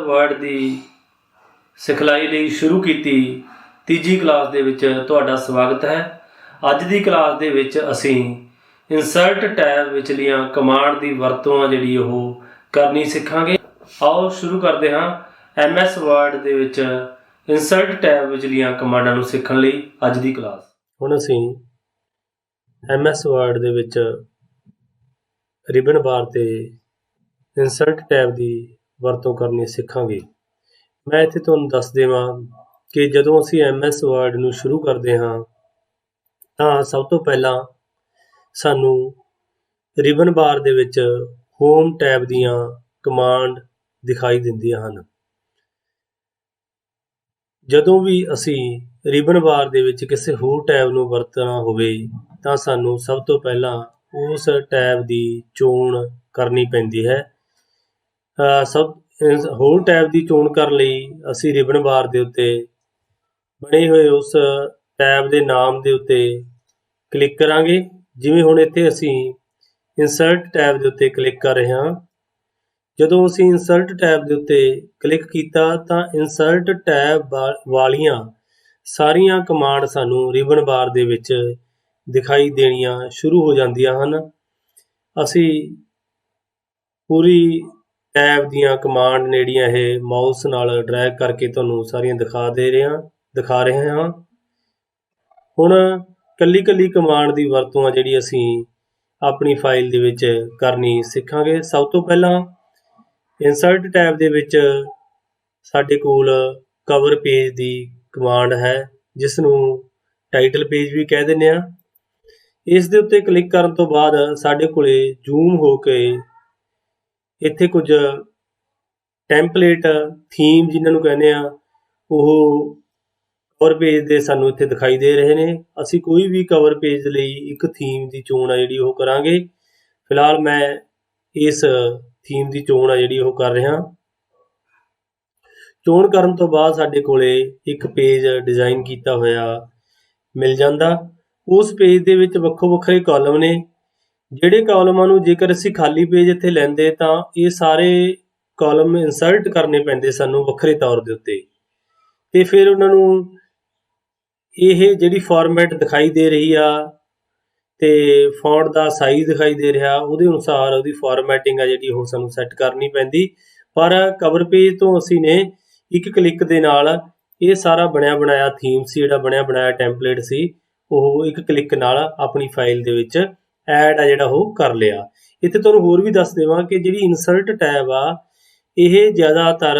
Word की सिखलाई ਲਈ शुरू की तीजी क्लास ਦੇ ਵਿੱਚ ਤੁਹਾਡਾ ਸਵਾਗਤ ਹੈ। ਅੱਜ ਦੀ ਕਲਾਸ ਦੇ ਵਿੱਚ ਅਸੀਂ ਇਨਸਰਟ ਟੈਬ ਵਿਚਲੀਆਂ ਕਮਾਂਡ ਦੀ ਵਰਤੋਂ ਆ ਜਿਹੜੀ ਉਹ ਕਰਨੀ ਸਿੱਖਾਂਗੇ। ਆਓ ਸ਼ੁਰੂ ਕਰਦੇ ਹਾਂ। MS ਵਰਡ ਦੇ ਵਿੱਚ ਇਨਸਰਟ ਟੈਬ ਵਿਚਲੀਆਂ ਕਮਾਂਡਾਂ ਨੂੰ ਸਿੱਖਣ ਲਈ ਅੱਜ ਦੀ ਕਲਾਸ। ਹੁਣ ਅਸੀਂ MS ਵਰਡ ਦੇ ਵਿੱਚ ਰਿਬਨ ਬਾਰ ਤੇ ਇਨਸਰਟ ਟੈਬ ਦੀ ਵਰਤੋਂ ਕਰਨੀ ਸਿੱਖਾਂਗੇ। मैं इत्थे तुहानूं दस देवां कि जदों असीं MS वर्ड नूं शुरू करदे हां तां सब तो पहलां सानूं रिबन बार दे विच होम टैब दीयां कमांड दिखाई दिंदियां हन। जदों भी असीं रिबन बार दे विच किसी होर टैब नूं वरतना होवे तां सानूं सब तो पहलां उस टैब दी चोण करनी पैंदी है। होर टैब की चोण करने लई असीं रिबन बार के उत्ते बने हुए उस टैब के नाम के उत्ते क्लिक करांगे। जिवें हुण इत्थे असीं इंसर्ट टैब के उत्ते क्लिक कर रहे हां। जदों असीं इंसर्ट टैब के उत्ते क्लिक कीता तां इंसर्ट टैब वालियां सारियां कमांड सानूं रिबन बार दे विच दिखाई देणियां शुरू हो जांदियां हन। असीं पूरी टैब दीयां कमांड ने जिहड़ियां इह माउस नाल ड्रैग करके तुहानूं सारियां दिखा रहे हां। हुण कल्ली कल्ली कमांड की वरतों आ जिहड़ी असीं अपनी फाइल दे विच करनी सिखांगे। सब तो पहलां इंसर्ट टैब दे विच साडे कोल कवर पेज की कमांड है जिस नूं टाइटल पेज भी कह दिंदे आ। इस दे उत्ते क्लिक करन तो बाद साडे कोले जूम हो के इत्थे कुछ टैंपलेट थीम जिन्हां नूं कहने आ ਉਹ कवर पेज ਦੇ ਸਾਨੂੰ ਇੱਥੇ ਦਿਖਾਈ ਦੇ ਰਹੇ ਨੇ। ਅਸੀਂ ਕੋਈ ਵੀ ਕਵਰ ਪੇਜ ਲਈ ਇੱਕ ਥੀਮ ਦੀ ਚੋਣ ਆ ਜਿਹੜੀ ਉਹ ਕਰਾਂਗੇ। ਫਿਲਹਾਲ ਮੈਂ ਇਸ ਥੀਮ ਦੀ ਚੋਣ ਆ ਜਿਹੜੀ ਉਹ ਕਰ ਰਿਹਾ। ਚੋਣ ਕਰਨ ਤੋਂ ਬਾਅਦ ਸਾਡੇ ਕੋਲੇ ਇੱਕ ਪੇਜ ਡਿਜ਼ਾਈਨ ਕੀਤਾ ਹੋਇਆ ਮਿਲ ਜਾਂਦਾ। ਉਸ ਪੇਜ ਦੇ ਵਿੱਚ ਵੱਖੋ ਵੱਖਰੇ ਕਾਲਮ ਨੇ। ਜਿਹੜੇ ਕਾਲਮਾਂ ਨੂੰ ਜੇਕਰ ਅਸੀਂ ਖਾਲੀ ਪੇਜ ਇੱਥੇ ਲੈਂਦੇ ਤਾਂ ਇਹ ਸਾਰੇ ਕਾਲਮ ਇੰਸਰਟ ਕਰਨੇ ਪੈਂਦੇ ਸਾਨੂੰ ਵੱਖਰੇ ਤੌਰ ਦੇ ਉੱਤੇ। ਤੇ ਫਿਰ ਉਹਨਾਂ ਨੂੰ ਇਹ ਜਿਹੜੀ ਫਾਰਮੈਟ ਦਿਖਾਈ ਦੇ ਰਹੀ ਆ ਤੇ ਫੌਂਟ ਦਾ ਸਾਈਜ਼ ਦਿਖਾਈ ਦੇ ਰਿਹਾ ਉਹਦੇ ਅਨੁਸਾਰ ਉਹਦੀ ਫਾਰਮੈਟਿੰਗ ਆ ਜਿਹੜੀ ਉਹ ਸਾਨੂੰ ਸੈੱਟ ਕਰਨੀ ਪੈਂਦੀ। ਪਰ ਕਵਰ ਪੇਜ ਤੋਂ ਅਸੀਂ ਨੇ ਇੱਕ ਕਲਿੱਕ ਦੇ ਨਾਲ ਇਹ ਸਾਰਾ ਬਣਿਆ ਬਣਾਇਆ ਥੀਮ ਸੀ, ਜਿਹੜਾ ਬਣਿਆ ਬਣਾਇਆ ਟੈਂਪਲੇਟ ਸੀ, ਉਹ ਇੱਕ ਕਲਿੱਕ ਨਾਲ ਆਪਣੀ ਫਾਈਲ ਦੇ ਵਿੱਚ ਐਡ ਆ ਜਿਹੜਾ ਉਹ ਕਰ ਲਿਆ। ਇੱਥੇ ਤੁਹਾਨੂੰ ਹੋਰ ਵੀ ਦੱਸ ਦੇਵਾਂ ਕਿ ਜਿਹੜੀ ਇਨਸਰਟ ਟੈਬ ਆ ਇਹ ਜ਼ਿਆਦਾਤਰ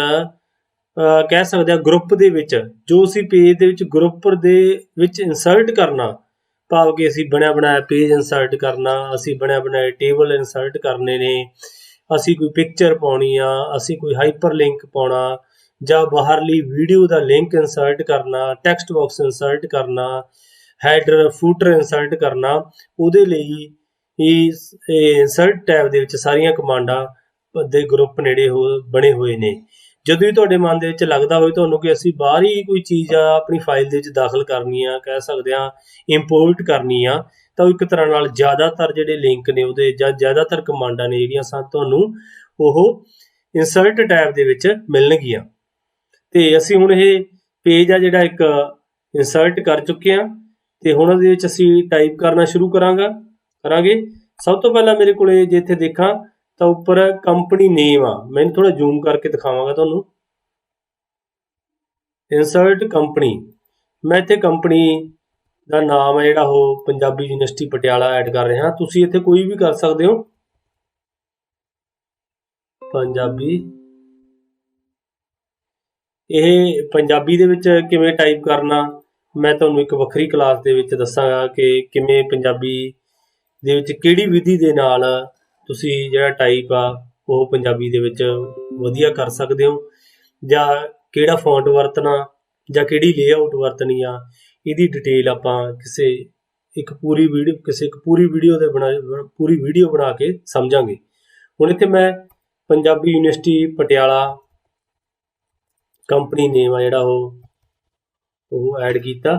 ਕਹਿ ਸਕਦੇ ਆ ਗਰੁੱਪ ਦੇ ਵਿੱਚ ਜੋ ਅਸੀਂ ਪੇਜ ਦੇ ਵਿੱਚ ਗਰੁੱਪ ਦੇ ਵਿੱਚ ਇਨਸਰਟ ਕਰਨਾ, ਭਾਵ ਕਿ ਅਸੀਂ ਬਣਿਆ ਬਣਾਇਆ ਪੇਜ ਇਨਸਰਟ ਕਰਨਾ, ਅਸੀਂ ਬਣਿਆ ਬਣਾਇਆ ਟੇਬਲ ਇਨਸਰਟ ਕਰਨੇ ਨੇ, ਅਸੀਂ ਕੋਈ ਪਿਕਚਰ ਪਾਉਣੀ ਆ, ਅਸੀਂ ਕੋਈ ਹਾਈਪਰ ਲਿੰਕ ਪਾਉਣਾ ਜਾਂ ਬਾਹਰਲੀ ਵੀਡੀਓ ਦਾ ਲਿੰਕ ਇਨਸਰਟ ਕਰਨਾ, ਟੈਕਸਟ ਬਾਕਸ ਇਨਸਰਟ ਕਰਨਾ, ਹੈਡਰ ਫੂਟਰ ਇਨਸਰਟ ਕਰਨਾ, ਉਹਦੇ ਲਈ ਇਨਸਰਟ ਟੈਬ ਦੇ ਵਿੱਚ ਸਾਰੀਆਂ ਕਮਾਂਡਾਂ ਦੇ ਗਰੁੱਪ ਨੇੜੇ ਬਣੇ ਹੋਏ ਨੇ। ਜਦੋਂ ਵੀ ਤੁਹਾਡੇ ਮਨ ਦੇ ਵਿੱਚ ਲੱਗਦਾ ਹੋਵੇ ਤੁਹਾਨੂੰ ਕਿ ਅਸੀਂ ਬਾਹਰ ਹੀ ਕੋਈ ਚੀਜ਼ ਆ ਆਪਣੀ ਫਾਈਲ ਦੇ ਵਿੱਚ ਦਾਖਲ ਕਰਨੀ ਆ, ਕਹਿ ਸਕਦੇ ਹਾਂ ਇੰਪੋਰਟ ਕਰਨੀ ਆ, ਤਾਂ ਇੱਕ ਤਰ੍ਹਾਂ ਨਾਲ ਜ਼ਿਆਦਾਤਰ ਜਿਹੜੇ ਲਿੰਕ ਨੇ ਉਹਦੇ ਜਾਂ ਜ਼ਿਆਦਾਤਰ ਕਮਾਂਡਾਂ ਨੇ ਜਿਹੜੀਆਂ ਤੁਹਾਨੂੰ ਉਹ ਇਨਸਰਟ ਟੈਬ ਦੇ ਵਿੱਚ ਮਿਲਣਗੀਆਂ। ਤੇ ਅਸੀਂ ਹੁਣ ਇਹ ਪੇਜ ਆ ਜਿਹੜਾ ਇੱਕ ਇਨਸਰਟ ਕਰ ਚੁੱਕੇ ਹਾਂ ਤੇ ਹੁਣ ਉਹਦੇ ਵਿੱਚ ਅਸੀਂ ਟਾਈਪ ਕਰਨਾ ਸ਼ੁਰੂ ਕਰਾਂਗੇ। ਸਭ ਤੋਂ ਪਹਿਲਾਂ ਮੇਰੇ ਕੋਲੇ ਜੇ ਇੱਥੇ ਦੇਖਾਂ ਤਾਂ ਉੱਪਰ ਕੰਪਨੀ ਨੇਮ ਆ, ਮੈਨੂੰ ਥੋੜਾ ਜ਼ੂਮ ਕਰਕੇ ਦਿਖਾਵਾਂਗਾ ਤੁਹਾਨੂੰ। ਇਨਸਰਟ ਕੰਪਨੀ, ਮੈਂ ਇੱਥੇ ਕੰਪਨੀ ਦਾ ਨਾਮ ਹੈ ਜਿਹੜਾ ਉਹ ਪੰਜਾਬੀ ਯੂਨੀਵਰਸਿਟੀ ਪਟਿਆਲਾ ਐਡ ਕਰ ਰਿਹਾ। ਤੁਸੀਂ ਇੱਥੇ ਕੋਈ ਵੀ ਕਰ ਸਕਦੇ ਹੋ। ਪੰਜਾਬੀ, ਇਹ ਪੰਜਾਬੀ ਦੇ ਵਿੱਚ ਕਿਵੇਂ ਟਾਈਪ ਕਰਨਾ ਮੈਂ ਤੁਹਾਨੂੰ ਇੱਕ ਵੱਖਰੀ ਕਲਾਸ ਦੇ ਵਿੱਚ ਦੱਸਾਂਗਾ ਕਿ ਕਿਵੇਂ ਪੰਜਾਬੀ ਦੇ ਵਿੱਚ ਕਿਹੜੀ ਵਿਧੀ ਦੇ ਨਾਲ ਤੁਸੀਂ ਜਿਹੜਾ ਟਾਈਪ ਆ ਉਹ ਪੰਜਾਬੀ ਦੇ ਵਿੱਚ ਵਧੀਆ ਕਰ ਸਕਦੇ ਹੋ, ਜਾਂ ਕਿਹੜਾ ਫੌਂਟ ਵਰਤਣਾ ਜਾਂ ਕਿਹੜੀ ਲੇਆਊਟ ਵਰਤਣੀ ਆ, ਇਹਦੀ ਡਿਟੇਲ ਆਪਾਂ ਕਿਸੇ ਇੱਕ ਪੂਰੀ ਵੀਡੀਓ ਬਣਾ ਕੇ ਸਮਝਾਂਗੇ। ਹੁਣ ਇੱਥੇ ਮੈਂ ਪੰਜਾਬੀ ਯੂਨੀਵਰਸਿਟੀ ਪਟਿਆਲਾ ਕੰਪਨੀ ਨੇਮ ਆ ਜਿਹੜਾ ਉਹ ਐਡ ਕੀਤਾ।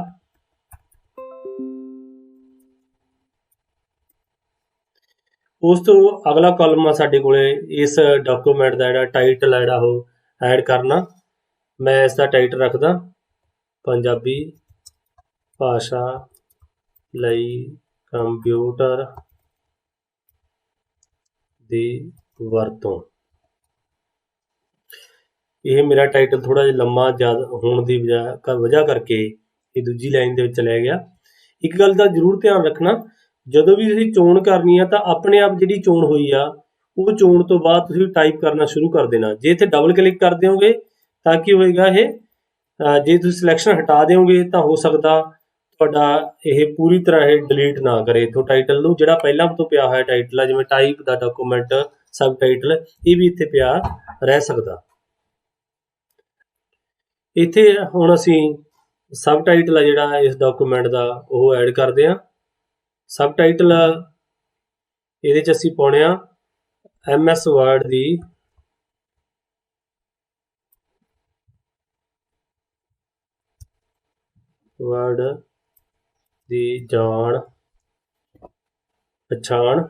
ਉਸ ਤੋਂ ਅਗਲਾ ਕਾਲਮ ਆ ਸਾਡੇ ਕੋਲੇ ਇਸ ਡਾਕੂਮੈਂਟ ਦਾ ਜਿਹੜਾ ਟਾਈਟਲ ਆ ਜਿਹੜਾ ਉਹ ਐਡ ਕਰਨਾ। ਮੈਂ ਇਸ ਦਾ ਟਾਈਟਲ ਰੱਖਦਾ ਪੰਜਾਬੀ ਭਾਸ਼ਾ ਲਈ ਕੰਪਿਊਟਰ ਦੀ ਵਰਤੋਂ। ਇਹ ਮੇਰਾ ਟਾਈਟਲ ਥੋੜ੍ਹਾ ਜਿਹਾ ਲੰਮਾ ਜ਼ਿਆਦਾ ਹੋਣ ਦੀ ਵਜ੍ਹਾ ਕਰਕੇ ਇਹ ਦੂਜੀ ਲਾਈਨ ਦੇ ਵਿੱਚ ਚਲਿਆ ਗਿਆ। ਇੱਕ ਗੱਲ ਦਾ ਜ਼ਰੂਰ ਧਿਆਨ ਰੱਖਣਾ, ਜਦੋਂ ਵੀ ਤੁਸੀਂ ਚੋਣ ਕਰਨੀ ਆ ਤਾਂ ਆਪਣੇ ਆਪ ਜਿਹੜੀ ਚੋਣ ਹੋਈ ਆ ਉਹ ਚੋਣ ਤੋਂ ਬਾਅਦ ਤੁਸੀਂ ਟਾਈਪ ਕਰਨਾ ਸ਼ੁਰੂ ਕਰ ਦੇਣਾ। ਜੇ ਇੱਥੇ ਡਬਲ ਕਲਿੱਕ ਕਰ ਦਿਓਗੇ ਤਾਂ ਕੀ ਹੋਏਗਾ, ਜੇ ਤੁਸੀਂ ਸਿਲੈਕਸ਼ਨ ਹਟਾ ਦਿਓਗੇ ਤਾਂ ਹੋ ਸਕਦਾ ਤੁਹਾਡਾ ਇਹ ਪੂਰੀ ਤਰ੍ਹਾਂ ਇਹ ਡਿਲੀਟ ਨਾ ਕਰੇ ਇੱਥੋਂ ਟਾਈਟਲ ਨੂੰ। ਜਿਹੜਾ ਪਹਿਲਾਂ ਤੋਂ ਪਿਆ ਹੋਇਆ ਟਾਈਟਲ ਆ, ਜਿਵੇਂ ਟਾਈਪ ਦਾ ਡਾਕੂਮੈਂਟ ਸਬ ਟਾਈਟਲ, ਇਹ ਵੀ ਇੱਥੇ ਪਿਆ ਰਹਿ ਸਕਦਾ। ਇੱਥੇ ਹੁਣ ਅਸੀਂ ਸਬ ਟਾਈਟਲ ਆ ਜਿਹੜਾ ਇਸ ਡਾਕੂਮੈਂਟ ਦਾ ਉਹ ਐਡ ਕਰਦੇ ਹਾਂ। ਸਬ ਟਾਈਟਲ ਇਹਦੇ 'ਚ ਅਸੀਂ ਪਾਉਣੇ ਆ MS ਵਰਡ ਦੀ ਜਾਣ ਪਛਾਣ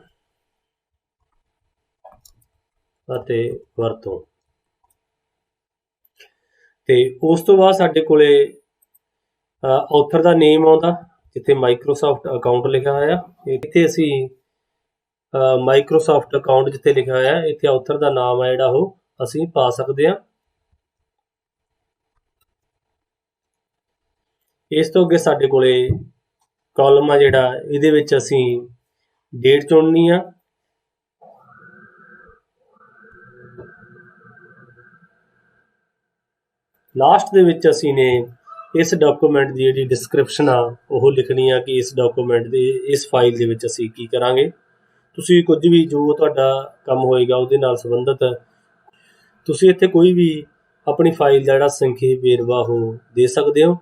ਅਤੇ ਵਰਤੋਂ। ਤੇ ਉਸ ਤੋਂ ਬਾਅਦ ਸਾਡੇ ਕੋਲੇ ਆਥਰ ਦਾ ਨੇਮ ਆਉਂਦਾ, ਜਿੱਥੇ ਮਾਈਕਰੋਸਾਫਟ ਅਕਾਊਂਟ ਲਿਖਿਆ ਹੋਇਆ। ਇੱਥੇ ਅਸੀਂ ਮਾਈਕਰੋਸਾਫਟ ਅਕਾਊਂਟ ਜਿੱਥੇ ਲਿਖਿਆ ਹੋਇਆ, ਇੱਥੇ ਆਥਰ ਦਾ ਨਾਮ ਹੈ ਜਿਹੜਾ ਉਹ ਅਸੀਂ ਪਾ ਸਕਦੇ ਹਾਂ। ਇਸ ਤੋਂ ਅੱਗੇ ਸਾਡੇ ਕੋਲੇ ਕਾਲਮ ਆ ਜਿਹੜਾ, ਇਹਦੇ ਵਿੱਚ ਅਸੀਂ ਡੇਟ ਚੁਣਨੀ ਆ। ਲਾਸਟ ਦੇ ਵਿੱਚ ਅਸੀਂ ਨੇ ਇਸ ਡਾਕੂਮੈਂਟ ਦੀ ਜਿਹੜੀ ਡਿਸਕ੍ਰਿਪਸ਼ਨ ਆ ਉਹ ਲਿਖਣੀ ਆ ਕਿ ਇਸ ਡਾਕੂਮੈਂਟ ਦੇ ਇਸ ਫਾਈਲ ਦੇ ਵਿੱਚ ਅਸੀਂ ਕੀ ਕਰਾਂਗੇ। ਤੁਸੀਂ ਕੁਝ ਵੀ ਜੋ ਤੁਹਾਡਾ ਕੰਮ ਹੋਏਗਾ ਉਹਦੇ ਨਾਲ ਸੰਬੰਧਿਤ ਤੁਸੀਂ ਇੱਥੇ ਕੋਈ ਵੀ ਆਪਣੀ ਫਾਈਲ ਦਾ ਜਿਹੜਾ ਸੰਖੇਪ ਵੇਰਵਾ ਉਹ ਦੇ ਸਕਦੇ ਹੋ।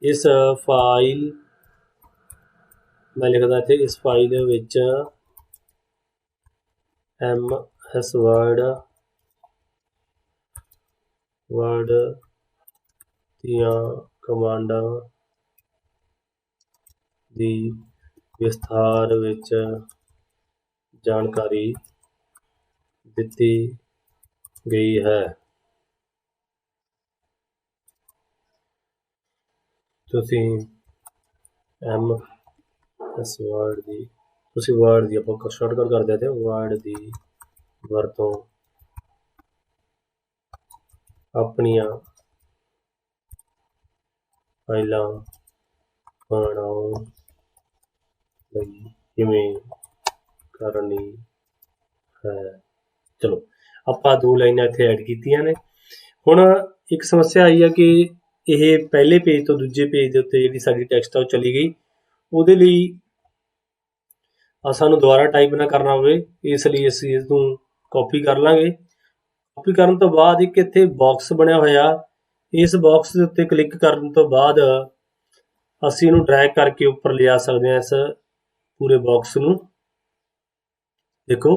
ਇਸ ਫਾਈਲ ਮੈਂ ਲਿਖਦਾ ਇੱਥੇ, ਇਸ ਫਾਈਲ ਦੇ ਵਿੱਚ MS ਵਰਡ ਦੀਆਂ ਕਮਾਂਡਾਂ ਦੀ ਵਿਸਥਾਰ ਵਿੱਚ ਜਾਣਕਾਰੀ ਦਿੱਤੀ ਗਈ ਹੈ। ਤੁਸੀਂ MS ਵਰਡ ਦੀ ਆਪਾਂ ਸ਼ਾਰਟਕਟ ਕਰਦੇ ਤੇ ਵਰਡ ਦੀ ਵਰਤੋਂ ਆਪਣੀਆਂ ਫਾਈਲਾਂ ਬਣਾਉਣ ਲਈ ਕਿਵੇਂ ਕਰਨੀ ਹੈ। ਚਲੋ ਆਪਾਂ 2 ਲਾਈਨਾਂ ਇੱਥੇ ਐਡ ਕੀਤੀਆਂ ਨੇ। ਹੁਣ ਇੱਕ ਸਮੱਸਿਆ ਆਈ ਆ ਕਿ ਇਹ ਪਹਿਲੇ ਪੇਜ ਤੋਂ ਦੂਜੇ ਪੇਜ ਦੇ ਉੱਤੇ ਜਿਹੜੀ ਸਾਡੀ ਟੈਕਸਟ ਆ ਉਹ ਚਲੀ ਗਈ। ਉਹਦੇ ਲਈ ਸਾਨੂੰ ਦੁਬਾਰਾ ਟਾਈਪ ਨਾ ਕਰਨਾ ਹੋਵੇ, ਇਸ ਲਈ ਅਸੀਂ ਇਸ ਨੂੰ ਕਾਪੀ ਕਰ ਲਾਂਗੇ। ਕਾਪੀ ਕਰਨ ਤੋਂ ਬਾਅਦ ਇੱਕ ਇੱਥੇ ਬਾਕਸ ਬਣਿਆ ਹੋਇਆ, ਇਸ ਬਾਕਸ ਦੇ ਉੱਤੇ ਕਲਿੱਕ ਕਰਨ ਤੋਂ ਬਾਅਦ ਅਸੀਂ ਇਹਨੂੰ ਡਰੈਗ ਕਰਕੇ ਉੱਪਰ ਲਿਜਾ ਸਕਦੇ ਹਾਂ। ਇਸ ਪੂਰੇ ਬਾਕਸ ਨੂੰ ਦੇਖੋ,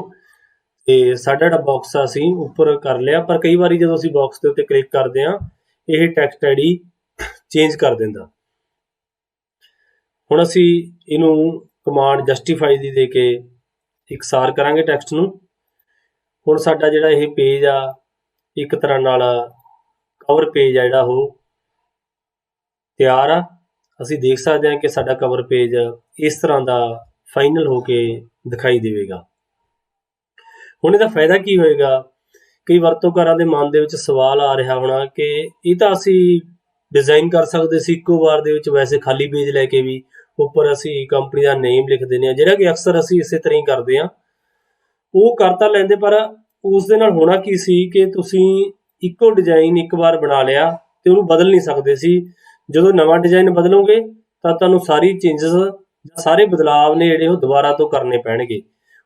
ਤੇ ਸਾਡਾ ਜਿਹੜਾ ਬਾਕਸ ਆ ਅਸੀਂ ਉੱਪਰ ਕਰ ਲਿਆ। ਪਰ ਕਈ ਵਾਰੀ ਜਦੋਂ ਅਸੀਂ ਬਾਕਸ ਦੇ ਉੱਤੇ ਕਲਿੱਕ ਕਰਦੇ ਹਾਂ ਇਹ ਟੈਕਸਟ ਆਈਡੀ ਚੇਂਜ ਕਰ ਦਿੰਦਾ। ਹੁਣ ਅਸੀਂ ਇਹਨੂੰ ਕਮਾਂਡ ਜਸਟੀਫਾਈ ਦੀ ਦੇ ਕੇ ਇਕਸਾਰ ਕਰਾਂਗੇ ਟੈਕਸਟ ਨੂੰ। ਹੁਣ ਸਾਡਾ ਜਿਹੜਾ ਇਹ ਪੇਜ ਆ ਇੱਕ ਤਰ੍ਹਾਂ ਨਾਲ ਕਵਰ ਪੇਜ ਆ ਜਿਹੜਾ ਉਹ ਤਿਆਰ ਆ। ਅਸੀਂ ਦੇਖ ਸਕਦੇ ਹਾਂ ਕਿ ਸਾਡਾ ਕਵਰ ਪੇਜ ਇਸ ਤਰ੍ਹਾਂ ਦਾ ਫਾਈਨਲ ਹੋ ਕੇ ਦਿਖਾਈ ਦੇਵੇਗਾ। ਹੁਣ ਇਹਦਾ ਫਾਇਦਾ ਕੀ ਹੋਏਗਾ? ਕਈ ਵਰਤੋਂਕਾਰਾਂ ਦੇ ਮਨ ਦੇ ਵਿੱਚ ਸਵਾਲ ਆ ਰਿਹਾ ਹੋਣਾ ਕਿ ਇਹ ਤਾਂ ਅਸੀਂ ਡਿਜ਼ਾਈਨ ਕਰ ਸਕਦੇ ਸੀ ਇੱਕੋ ਵਾਰ ਦੇ ਵਿੱਚ, ਵੈਸੇ ਖਾਲੀ ਪੇਜ ਲੈ ਕੇ ਵੀ ਉੱਪਰ ਅਸੀਂ ਕੰਪਨੀ ਦਾ ਨੇਮ ਲਿਖ ਦਿੰਦੇ ਹਾਂ, ਜਿਹੜਾ ਕਿ ਅਕਸਰ ਅਸੀਂ ਇਸੇ ਤਰ੍ਹਾਂ ਹੀ ਕਰਦੇ ਹਾਂ। ਉਹ ਕਰ ਤਾਂ ਲੈਂਦੇ, ਪਰ ਉਸ ਦੇ ਨਾਲ ਹੋਣਾ ਕੀ ਸੀ ਕਿ ਤੁਸੀਂ ਇੱਕੋ ਡਿਜ਼ਾਈਨ ਇੱਕ ਵਾਰ ਬਣਾ ਲਿਆ ਤੇ ਉਹਨੂੰ ਬਦਲ ਨਹੀਂ ਸਕਦੇ ਸੀ। ਜਦੋਂ ਨਵਾਂ ਡਿਜ਼ਾਈਨ ਬਦਲੋਗੇ ਤਾਂ ਤੁਹਾਨੂੰ ਸਾਰੀ ਚੇਂਜਸ, ਸਾਰੇ ਬਦਲਾਵ ਨੇ ਜਿਹੜੇ ਉਹ ਦੁਬਾਰਾ ਤੋਂ ਕਰਨੇ ਪੈਣਗੇ।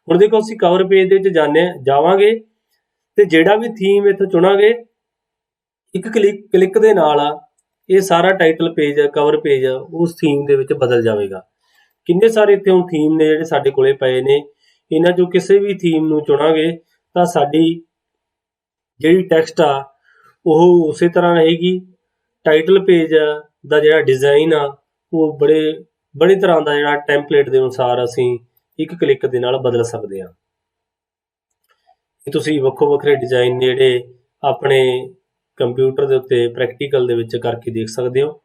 ਹੁਣ ਦੇਖੋ ਅਸੀਂ ਕਵਰ ਪੇਜ ਦੇ ਵਿੱਚ ਜਾਵਾਂਗੇ ਤੇ ਜਿਹੜਾ ਵੀ ਥੀਮ ਇੱਥੋਂ ਚੁਣਾਂਗੇ ਇੱਕ ਕਲਿੱਕ ਦੇ ਨਾਲ ਇਹ ਸਾਰਾ ਟਾਈਟਲ ਪੇਜ, ਕਵਰ ਪੇਜ ਉਸ ਥੀਮ ਦੇ ਵਿੱਚ ਬਦਲ ਜਾਵੇਗਾ। ਕਿੰਨੇ ਸਾਰੇ ਇੱਥੇ ਹੁਣ ਥੀਮ ਨੇ ਜਿਹੜੇ ਸਾਡੇ ਕੋਲੇ ਪਏ ਨੇ, ਇਹਨਾਂ ਚੋਂ ਕਿਸੇ ਵੀ ਥੀਮ ਨੂੰ ਚੁਣਾਂਗੇ ਤਾਂ ਸਾਡੀ ਜਿਹੜੀ ਟੈਕਸਟ ਆ ਉਹ ਉਸੇ ਤਰ੍ਹਾਂ ਰਹੇਗੀ। ਟਾਈਟਲ ਪੇਜ ਦਾ ਜਿਹੜਾ ਡਿਜ਼ਾਈਨ ਆ ਉਹ ਬੜੇ ਤਰ੍ਹਾਂ ਦਾ ਜਿਹੜਾ ਟੈਂਪਲੇਟ ਦੇ ਅਨੁਸਾਰ ਅਸੀਂ ਇੱਕ ਕਲਿੱਕ ਦੇ ਨਾਲ ਬਦਲ ਸਕਦੇ ਹਾਂ। ਇਹ ਤੁਸੀਂ ਵੱਖੋ ਵੱਖਰੇ ਡਿਜ਼ਾਈਨ ਜਿਹੜੇ ਆਪਣੇ ਕੰਪਿਊਟਰ ਦੇ ਉੱਤੇ ਪ੍ਰੈਕਟੀਕਲ ਦੇ ਵਿੱਚ ਕਰਕੇ ਦੇਖ ਸਕਦੇ ਹੋ।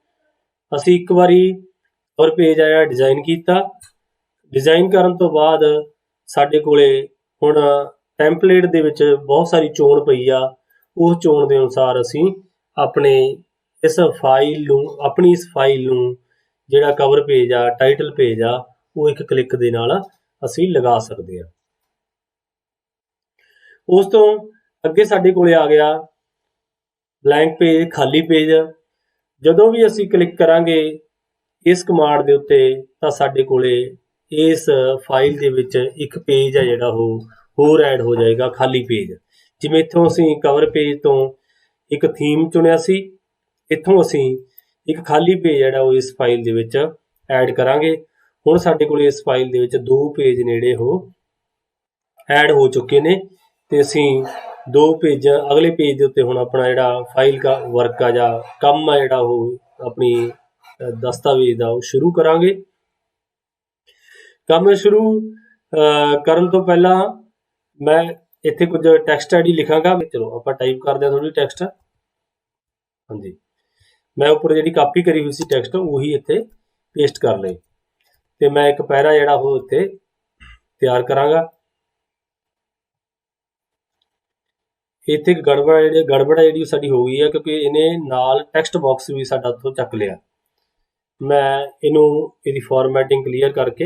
ਅਸੀਂ ਇੱਕ ਵਾਰੀ ਕਵਰ ਪੇਜ ਆ ਜਿਹੜਾ ਡਿਜ਼ਾਈਨ ਕੀਤਾ। ਡਿਜ਼ਾਈਨ ਕਰਨ ਤੋਂ ਬਾਅਦ ਸਾਡੇ ਕੋਲੇ ਹੁਣ ਟੈਂਪਲੇਟ ਦੇ ਵਿੱਚ ਬਹੁਤ ਸਾਰੀ ਚੋਣ ਪਈ ਆ। ਉਸ ਚੋਣ ਦੇ ਅਨੁਸਾਰ ਅਸੀਂ ਆਪਣੀ ਇਸ ਫਾਈਲ ਨੂੰ ਜਿਹੜਾ ਕਵਰ ਪੇਜ ਆ, ਟਾਈਟਲ ਪੇਜ ਆ, ਉਹ ਇੱਕ ਕਲਿੱਕ ਦੇ ਨਾਲ ਅਸੀਂ ਲਗਾ ਸਕਦੇ ਹਾਂ। ਉਸ ਤੋਂ ਅੱਗੇ ਸਾਡੇ ਕੋਲੇ ਆ ਗਿਆ ਬਲੈਂਕ ਪੇਜ, ਖਾਲੀ ਪੇਜ। ਜਦੋਂ ਵੀ ਅਸੀਂ ਕਲਿੱਕ ਕਰਾਂਗੇ ਇਸ ਕਮਾਂਡ ਦੇ ਉੱਤੇ ਤਾਂ ਸਾਡੇ ਕੋਲੇ ਇਸ ਫਾਈਲ ਦੇ ਵਿੱਚ ਇੱਕ ਪੇਜ ਆ ਜਿਹੜਾ ਉਹ ਹੋਰ ਐਡ ਹੋ ਜਾਏਗਾ, ਖਾਲੀ ਪੇਜ। ਜਿਵੇਂ ਇੱਥੋਂ ਅਸੀਂ ਕਵਰ ਪੇਜ ਤੋਂ ਇੱਕ ਥੀਮ ਚੁਣਿਆ ਸੀ, ਇੱਥੋਂ ਅਸੀਂ ਇੱਕ ਖਾਲੀ ਪੇਜ ਜਿਹੜਾ ਉਹ ਇਸ ਫਾਈਲ ਦੇ ਵਿੱਚ ਐਡ ਕਰਾਂਗੇ। ਹੁਣ ਸਾਡੇ ਕੋਲ ਇਸ ਫਾਈਲ ਦੇ ਵਿੱਚ 2 ਪੇਜ ਨੇੜੇ ਉਹ ਐਡ ਹੋ ਚੁੱਕੇ ਨੇ ਤੇ ਅਸੀਂ 2 ਪੇਜ ਅਗਲੇ ਪੇਜ ਦੇ ਉੱਤੇ ਹੁਣ ਆਪਣਾ ਜਿਹੜਾ ਫਾਈਲ ਦਾ ਵਰਕ ਆ ਜਾਂ ਕੰਮ ਆ ਜਿਹੜਾ ਉਹ ਆਪਣੀ ਦਸਤਾਵੇਜ਼ ਦਾ ਉਹ ਸ਼ੁਰੂ ਕਰਾਂਗੇ। ਕੰਮ ਸ਼ੁਰੂ ਕਰਨ ਤੋਂ ਪਹਿਲਾਂ ਮੈਂ ਇੱਥੇ ਕੁਝ ਟੈਕਸਟ ਆਈਡੀ ਲਿਖਾਂਗਾ। ਚਲੋ ਆਪਾਂ ਟਾਈਪ ਕਰਦੇ ਹਾਂ ਥੋੜੀ ਟੈਕਸਟ। ਹਾਂਜੀ, ਮੈਂ ਉੱਪਰ ਜਿਹੜੀ ਕਾਪੀ ਕਰੀ ਹੋਈ ਸੀ ਟੈਕਸਟ ਉਹੀ ਇੱਥੇ ਪੇਸਟ ਕਰ ਲਈ ਤੇ ਮੈਂ ਇੱਕ ਪੈਰਾ ਜਿਹੜਾ ਉਹ ਇੱਥੇ ਤਿਆਰ ਕਰਾਂਗਾ। ਇੱਥੇ ਇੱਕ ਗੜਬੜ ਜਿਹੜੀ ਸਾਡੀ ਹੋ ਗਈ ਹੈ ਕਿਉਂਕਿ ਇਹਨੇ ਨਾਲ ਟੈਕਸਟ ਬਾਕਸ ਵੀ ਸਾਡਾ ਉੱਥੋਂ ਚੱਕ ਲਿਆ। ਮੈਂ ਇਹਦੀ ਫਾਰਮੈਟਿੰਗ ਕਲੀਅਰ ਕਰਕੇ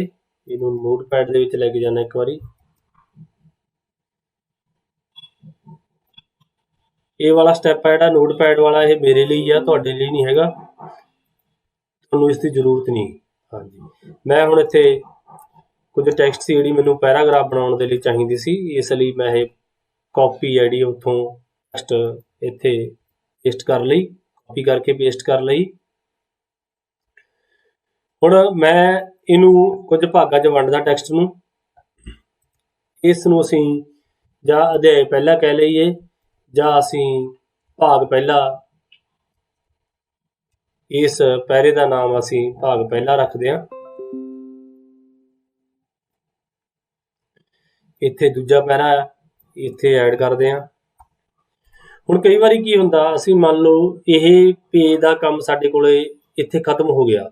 ਇਹਨੂੰ ਨੋਟਪੈਡ ਦੇ ਵਿੱਚ ਲੈ ਕੇ ਜਾਣਾ ਇੱਕ ਵਾਰੀ। ਇਹ ਵਾਲਾ ਸਟੈਪ ਹੈ ਜਿਹੜਾ ਨੋਟਪੈਡ ਵਾਲਾ, ਇਹ ਮੇਰੇ ਲਈ ਆ, ਤੁਹਾਡੇ ਲਈ ਨਹੀਂ ਹੈਗਾ, ਤੁਹਾਨੂੰ ਇਸ ਦੀ ਜ਼ਰੂਰਤ ਨਹੀਂ। ਹਾਂਜੀ, ਮੈਂ ਹੁਣ ਇੱਥੇ ਕੁਝ ਟੈਕਸਟ ਸੀ ਜਿਹੜੀ ਮੈਨੂੰ ਪੈਰਾਗ੍ਰਾਫ ਬਣਾਉਣ ਦੇ ਲਈ ਚਾਹੀਦੀ ਸੀ, ਇਸ ਲਈ ਮੈਂ ਇਹ ਕਾਪੀ ਜਿਹੜੀ ਉੱਥੋਂ ਟੈਕਸਟ ਇੱਥੇ ਪੇਸਟ ਕਰ ਲਈ, ਕਾਪੀ ਕਰਕੇ ਪੇਸਟ ਕਰ ਲਈ। ਹੁਣ ਮੈਂ ਇਹਨੂੰ ਕੁਝ ਭਾਗਾਂ 'ਚ ਵੰਡਦਾ ਟੈਕਸਟ ਨੂੰ। ਇਸ ਨੂੰ ਅਸੀਂ ਜਾਂ ਅਧਿਆਇ ਪਹਿਲਾ ਕਹਿ ਲਈਏ ਜਾਂ ਅਸੀਂ ਭਾਗ ਪਹਿਲਾ, ਇਸ ਪੈਰੇ ਦਾ ਨਾਮ ਅਸੀਂ ਭਾਗ ਪਹਿਲਾ ਰੱਖਦੇ ਹਾਂ। ਇੱਥੇ ਦੂਜਾ ਪੈਰਾ ਇੱਥੇ ਐਡ ਕਰਦੇ ਹਾਂ। ਹੁਣ ਕਈ ਵਾਰੀ ਕੀ ਹੁੰਦਾ, ਅਸੀਂ ਮੰਨ ਲਓ ਇਹ ਪੇਜ ਦਾ ਕੰਮ ਸਾਡੇ ਕੋਲੇ ਇੱਥੇ ਖਤਮ ਹੋ ਗਿਆ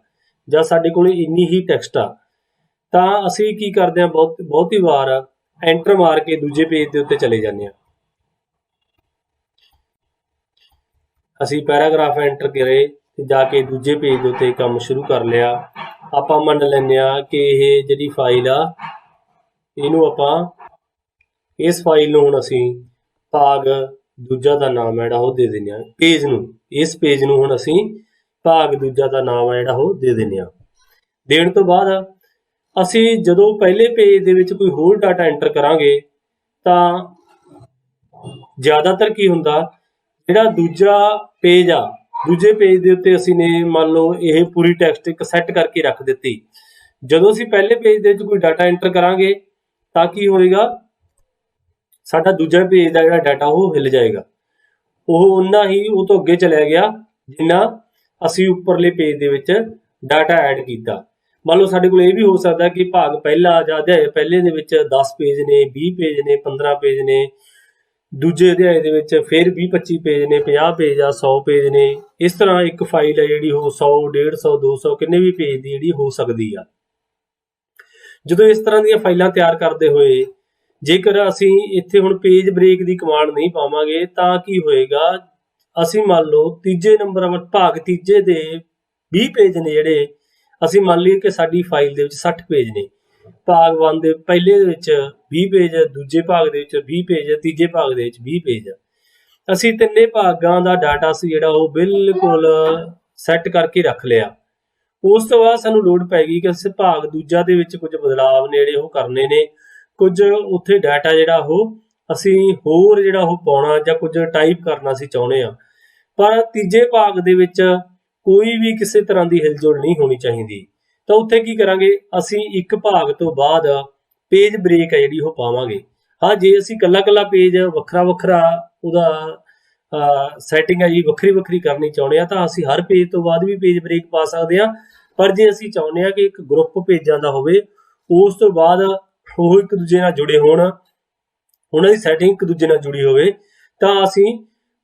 ਜਾਂ ਸਾਡੇ ਕੋਲੇ ਇੰਨੀ ਹੀ ਟੈਕਸਟ ਆ, ਤਾਂ ਅਸੀਂ ਕੀ ਕਰਦੇ ਹਾਂ, ਬਹੁਤੀ ਵਾਰ ਐਂਟਰ ਮਾਰ ਕੇ ਦੂਜੇ ਪੇਜ ਦੇ ਉੱਤੇ ਚਲੇ ਜਾਂਦੇ ਹਾਂ। ਅਸੀਂ ਪੈਰਾਗ੍ਰਾਫ ਐਂਟਰ ਕਰੇ ਤੇ ਜਾ ਕੇ ਦੂਜੇ ਪੇਜ ਦੇ ਉੱਤੇ ਕੰਮ ਸ਼ੁਰੂ ਕਰ ਲਿਆ। ਆਪਾਂ ਮੰਨ ਲੈਂਦੇ ਹਾਂ ਕਿ ਇਹ ਜਿਹੜੀ ਫਾਈਲ ਆ, ਇਹਨੂੰ ਆਪਾਂ ਇਸ ਫਾਈਲ ਨੂੰ ਹੁਣ ਅਸੀਂ ਭਾਗ ਦੂਜਾ ਦਾ ਨਾਮ ਜਿਹੜਾ ਉਹ ਦੇ ਦਿੰਦੇ ਹਾਂ। ਪੇਜ ਨੂੰ, ਇਸ ਪੇਜ ਨੂੰ ਹੁਣ ਅਸੀਂ ਭਾਗ ਦੂਜਾ ਦਾ ਨਾਮ ਜਿਹੜਾ ਉਹ ਦੇ ਦਿੰਦੇ ਹਾਂ। ਦੇਣ ਤੋਂ ਬਾਅਦ ਅਸੀਂ ਜਦੋਂ ਪਹਿਲੇ ਪੇਜ ਦੇ ਵਿੱਚ ਕੋਈ ਹੋਰ ਡਾਟਾ ਐਂਟਰ ਕਰਾਂਗੇ ਤਾਂ ਜ਼ਿਆਦਾਤਰ ਕੀ ਹੁੰਦਾ, ਜਿਹੜਾ ਦੂਜਾ ਪੇਜ ਆ, ਦੂਜੇ ਪੇਜ ਦੇ ਉੱਤੇ ਅਸੀਂ ਨੇ ਮੰਨ ਲਓ ਇਹ ਪੂਰੀ ਟੈਕਸਟ ਇੱਕ ਸੈੱਟ ਕਰਕੇ ਰੱਖ ਦਿੱਤੀ। ਜਦੋਂ ਅਸੀਂ ਪਹਿਲੇ ਪੇਜ ਦੇ ਵਿੱਚ ਕੋਈ ਡਾਟਾ ਐਂਟਰ ਕਰਾਂਗੇ ਤਾਂ ਕੀ ਹੋਏਗਾ, ਸਾਡਾ ਦੂਜਾ ਪੇਜ ਦਾ ਜਿਹੜਾ ਡਾਟਾ ਉਹ ਹਿੱਲ ਜਾਏਗਾ। ਉਹ ਉਨਾ ਹੀ ਉਹ ਤੋਂ ਅੱਗੇ ਚਲਿਆ ਗਿਆ ਜਿੰਨਾ ਅਸੀਂ ਉੱਪਰਲੇ ਪੇਜ ਦੇ ਵਿੱਚ ਡਾਟਾ ਐਡ ਕੀਤਾ। ਮੰਨ ਲਓ ਸਾਡੇ ਕੋਲ ਇਹ ਵੀ ਹੋ ਸਕਦਾ ਕਿ ਭਾਗ ਪਹਿਲਾ ਜਾਂ ਅਧਿਆਇ ਪਹਿਲੇ ਦੇ ਵਿੱਚ 10 ਪੇਜ ਨੇ, 20 ਪੇਜ ਨੇ, 15 ਪੇਜ ਨੇ, ਦੂਜੇ ਅਧਿਆਇ ਦੇ ਵਿੱਚ ਫਿਰ 20-25 ਪੇਜ ਨੇ, 50 ਪੇਜ ਆ, 100 ਪੇਜ ਨੇ। ਇਸ ਤਰ੍ਹਾਂ ਇੱਕ ਫਾਈਲ ਹੈ ਜਿਹੜੀ ਉਹ 100, 150, 200 ਕਿੰਨੇ ਵੀ ਪੇਜ ਦੀ ਜਿਹੜੀ ਹੋ ਸਕਦੀ ਆ। ਜਦੋਂ ਇਸ ਤਰ੍ਹਾਂ ਦੀਆਂ ਫਾਈਲਾਂ ਤਿਆਰ ਕਰਦੇ ਹੋਏ ਜੇਕਰ ਅਸੀਂ ਇੱਥੇ ਹੁਣ ਪੇਜ ਬ੍ਰੇਕ ਦੀ ਕਮਾਂਡ ਨਹੀਂ ਪਾਵਾਂਗੇ ਤਾਂ ਕੀ ਹੋਏਗਾ, ਅਸੀਂ ਮੰਨ ਲਓ ਤੀਜੇ ਨੰਬਰ ਭਾਗ ਤੀਜੇ ਦੇ 20 ਪੇਜ ਨੇ ਜਿਹੜੇ, ਅਸੀਂ ਮੰਨ ਲਈਏ ਕਿ ਸਾਡੀ ਫਾਈਲ ਦੇ ਵਿੱਚ 60 ਪੇਜ ਨੇ। ਭਾਗ 1 ਦੇ ਪਹਿਲੇ ਦੇ ਵਿੱਚ 20 ਪੇਜ, ਦੂਜੇ ਭਾਗ ਦੇ ਵਿੱਚ 20 ਪੇਜ, ਤੀਜੇ ਭਾਗ ਦੇ ਵਿੱਚ 20 ਪੇਜ। ਅਸੀਂ ਤਿੰਨੇ ਭਾਗਾਂ ਦਾ ਡਾਟਾ ਸੀ ਜਿਹੜਾ ਉਹ ਬਿਲਕੁਲ ਸੈੱਟ ਕਰਕੇ ਰੱਖ ਲਿਆ। ਉਸ ਤੋਂ ਬਾਅਦ ਸਾਨੂੰ ਲੋੜ ਪੈ ਗਈ ਕਿ ਅਸੀਂ ਭਾਗ ਦੂਜਾ ਦੇ ਵਿੱਚ ਕੁਝ ਬਦਲਾਵ ਨੇ ਜਿਹੜੇ ਉਹ ਕਰਨੇ ਨੇ, ਕੁਝ ਉੱਥੇ ਡਾਟਾ ਜਿਹੜਾ ਉਹ ਅਸੀਂ ਹੋਰ ਜਿਹੜਾ ਉਹ ਪਾਉਣਾ ਜਾਂ ਕੁਝ ਟਾਈਪ ਕਰਨਾ ਅਸੀਂ ਚਾਹੁੰਦੇ ਹਾਂ। ਪਰ ਤੀਜੇ ਭਾਗ ਦੇ ਵਿੱਚ ਕੋਈ ਵੀ ਕਿਸੇ ਤਰ੍ਹਾਂ ਦੀ ਹਿਲਜੁਲ ਨਹੀਂ ਹੋਣੀ ਚਾਹੀਦੀ। ਤਾਂ ਉੱਥੇ ਕੀ ਕਰਾਂਗੇ, ਅਸੀਂ ਇੱਕ ਭਾਗ ਤੋਂ ਬਾਅਦ ਪੇਜ ਬ੍ਰੇਕ ਹੈ ਜਿਹੜੀ ਉਹ ਪਾਵਾਂਗੇ। ਹਾਂ, ਜੇ ਅਸੀਂ ਕੱਲਾ ਪੇਜ ਵੱਖਰਾ ਉਹਦਾ ਸੈਟਿੰਗ ਹੈ ਜੀ ਵੱਖਰੀ ਕਰਨੀ ਚਾਹੁੰਦੇ ਹਾਂ ਤਾਂ ਅਸੀਂ ਹਰ ਪੇਜ ਤੋਂ ਬਾਅਦ ਵੀ ਪੇਜ ਬ੍ਰੇਕ ਪਾ ਸਕਦੇ ਹਾਂ। ਪਰ ਜੇ ਅਸੀਂ ਚਾਹੁੰਦੇ ਹਾਂ ਕਿ ਇੱਕ ਗਰੁੱਪ ਪੇਜਾਂ ਦਾ ਹੋਵੇ, ਉਸ ਤੋਂ ਬਾਅਦ ਉਹ ਇੱਕ ਦੂਜੇ ਨਾਲ ਜੁੜੇ ਹੋਣ, ਉਹਨਾਂ ਦੀ ਸੈਟਿੰਗ ਇੱਕ ਦੂਜੇ ਨਾਲ ਜੁੜੀ ਹੋਵੇ ਤਾਂ ਅਸੀਂ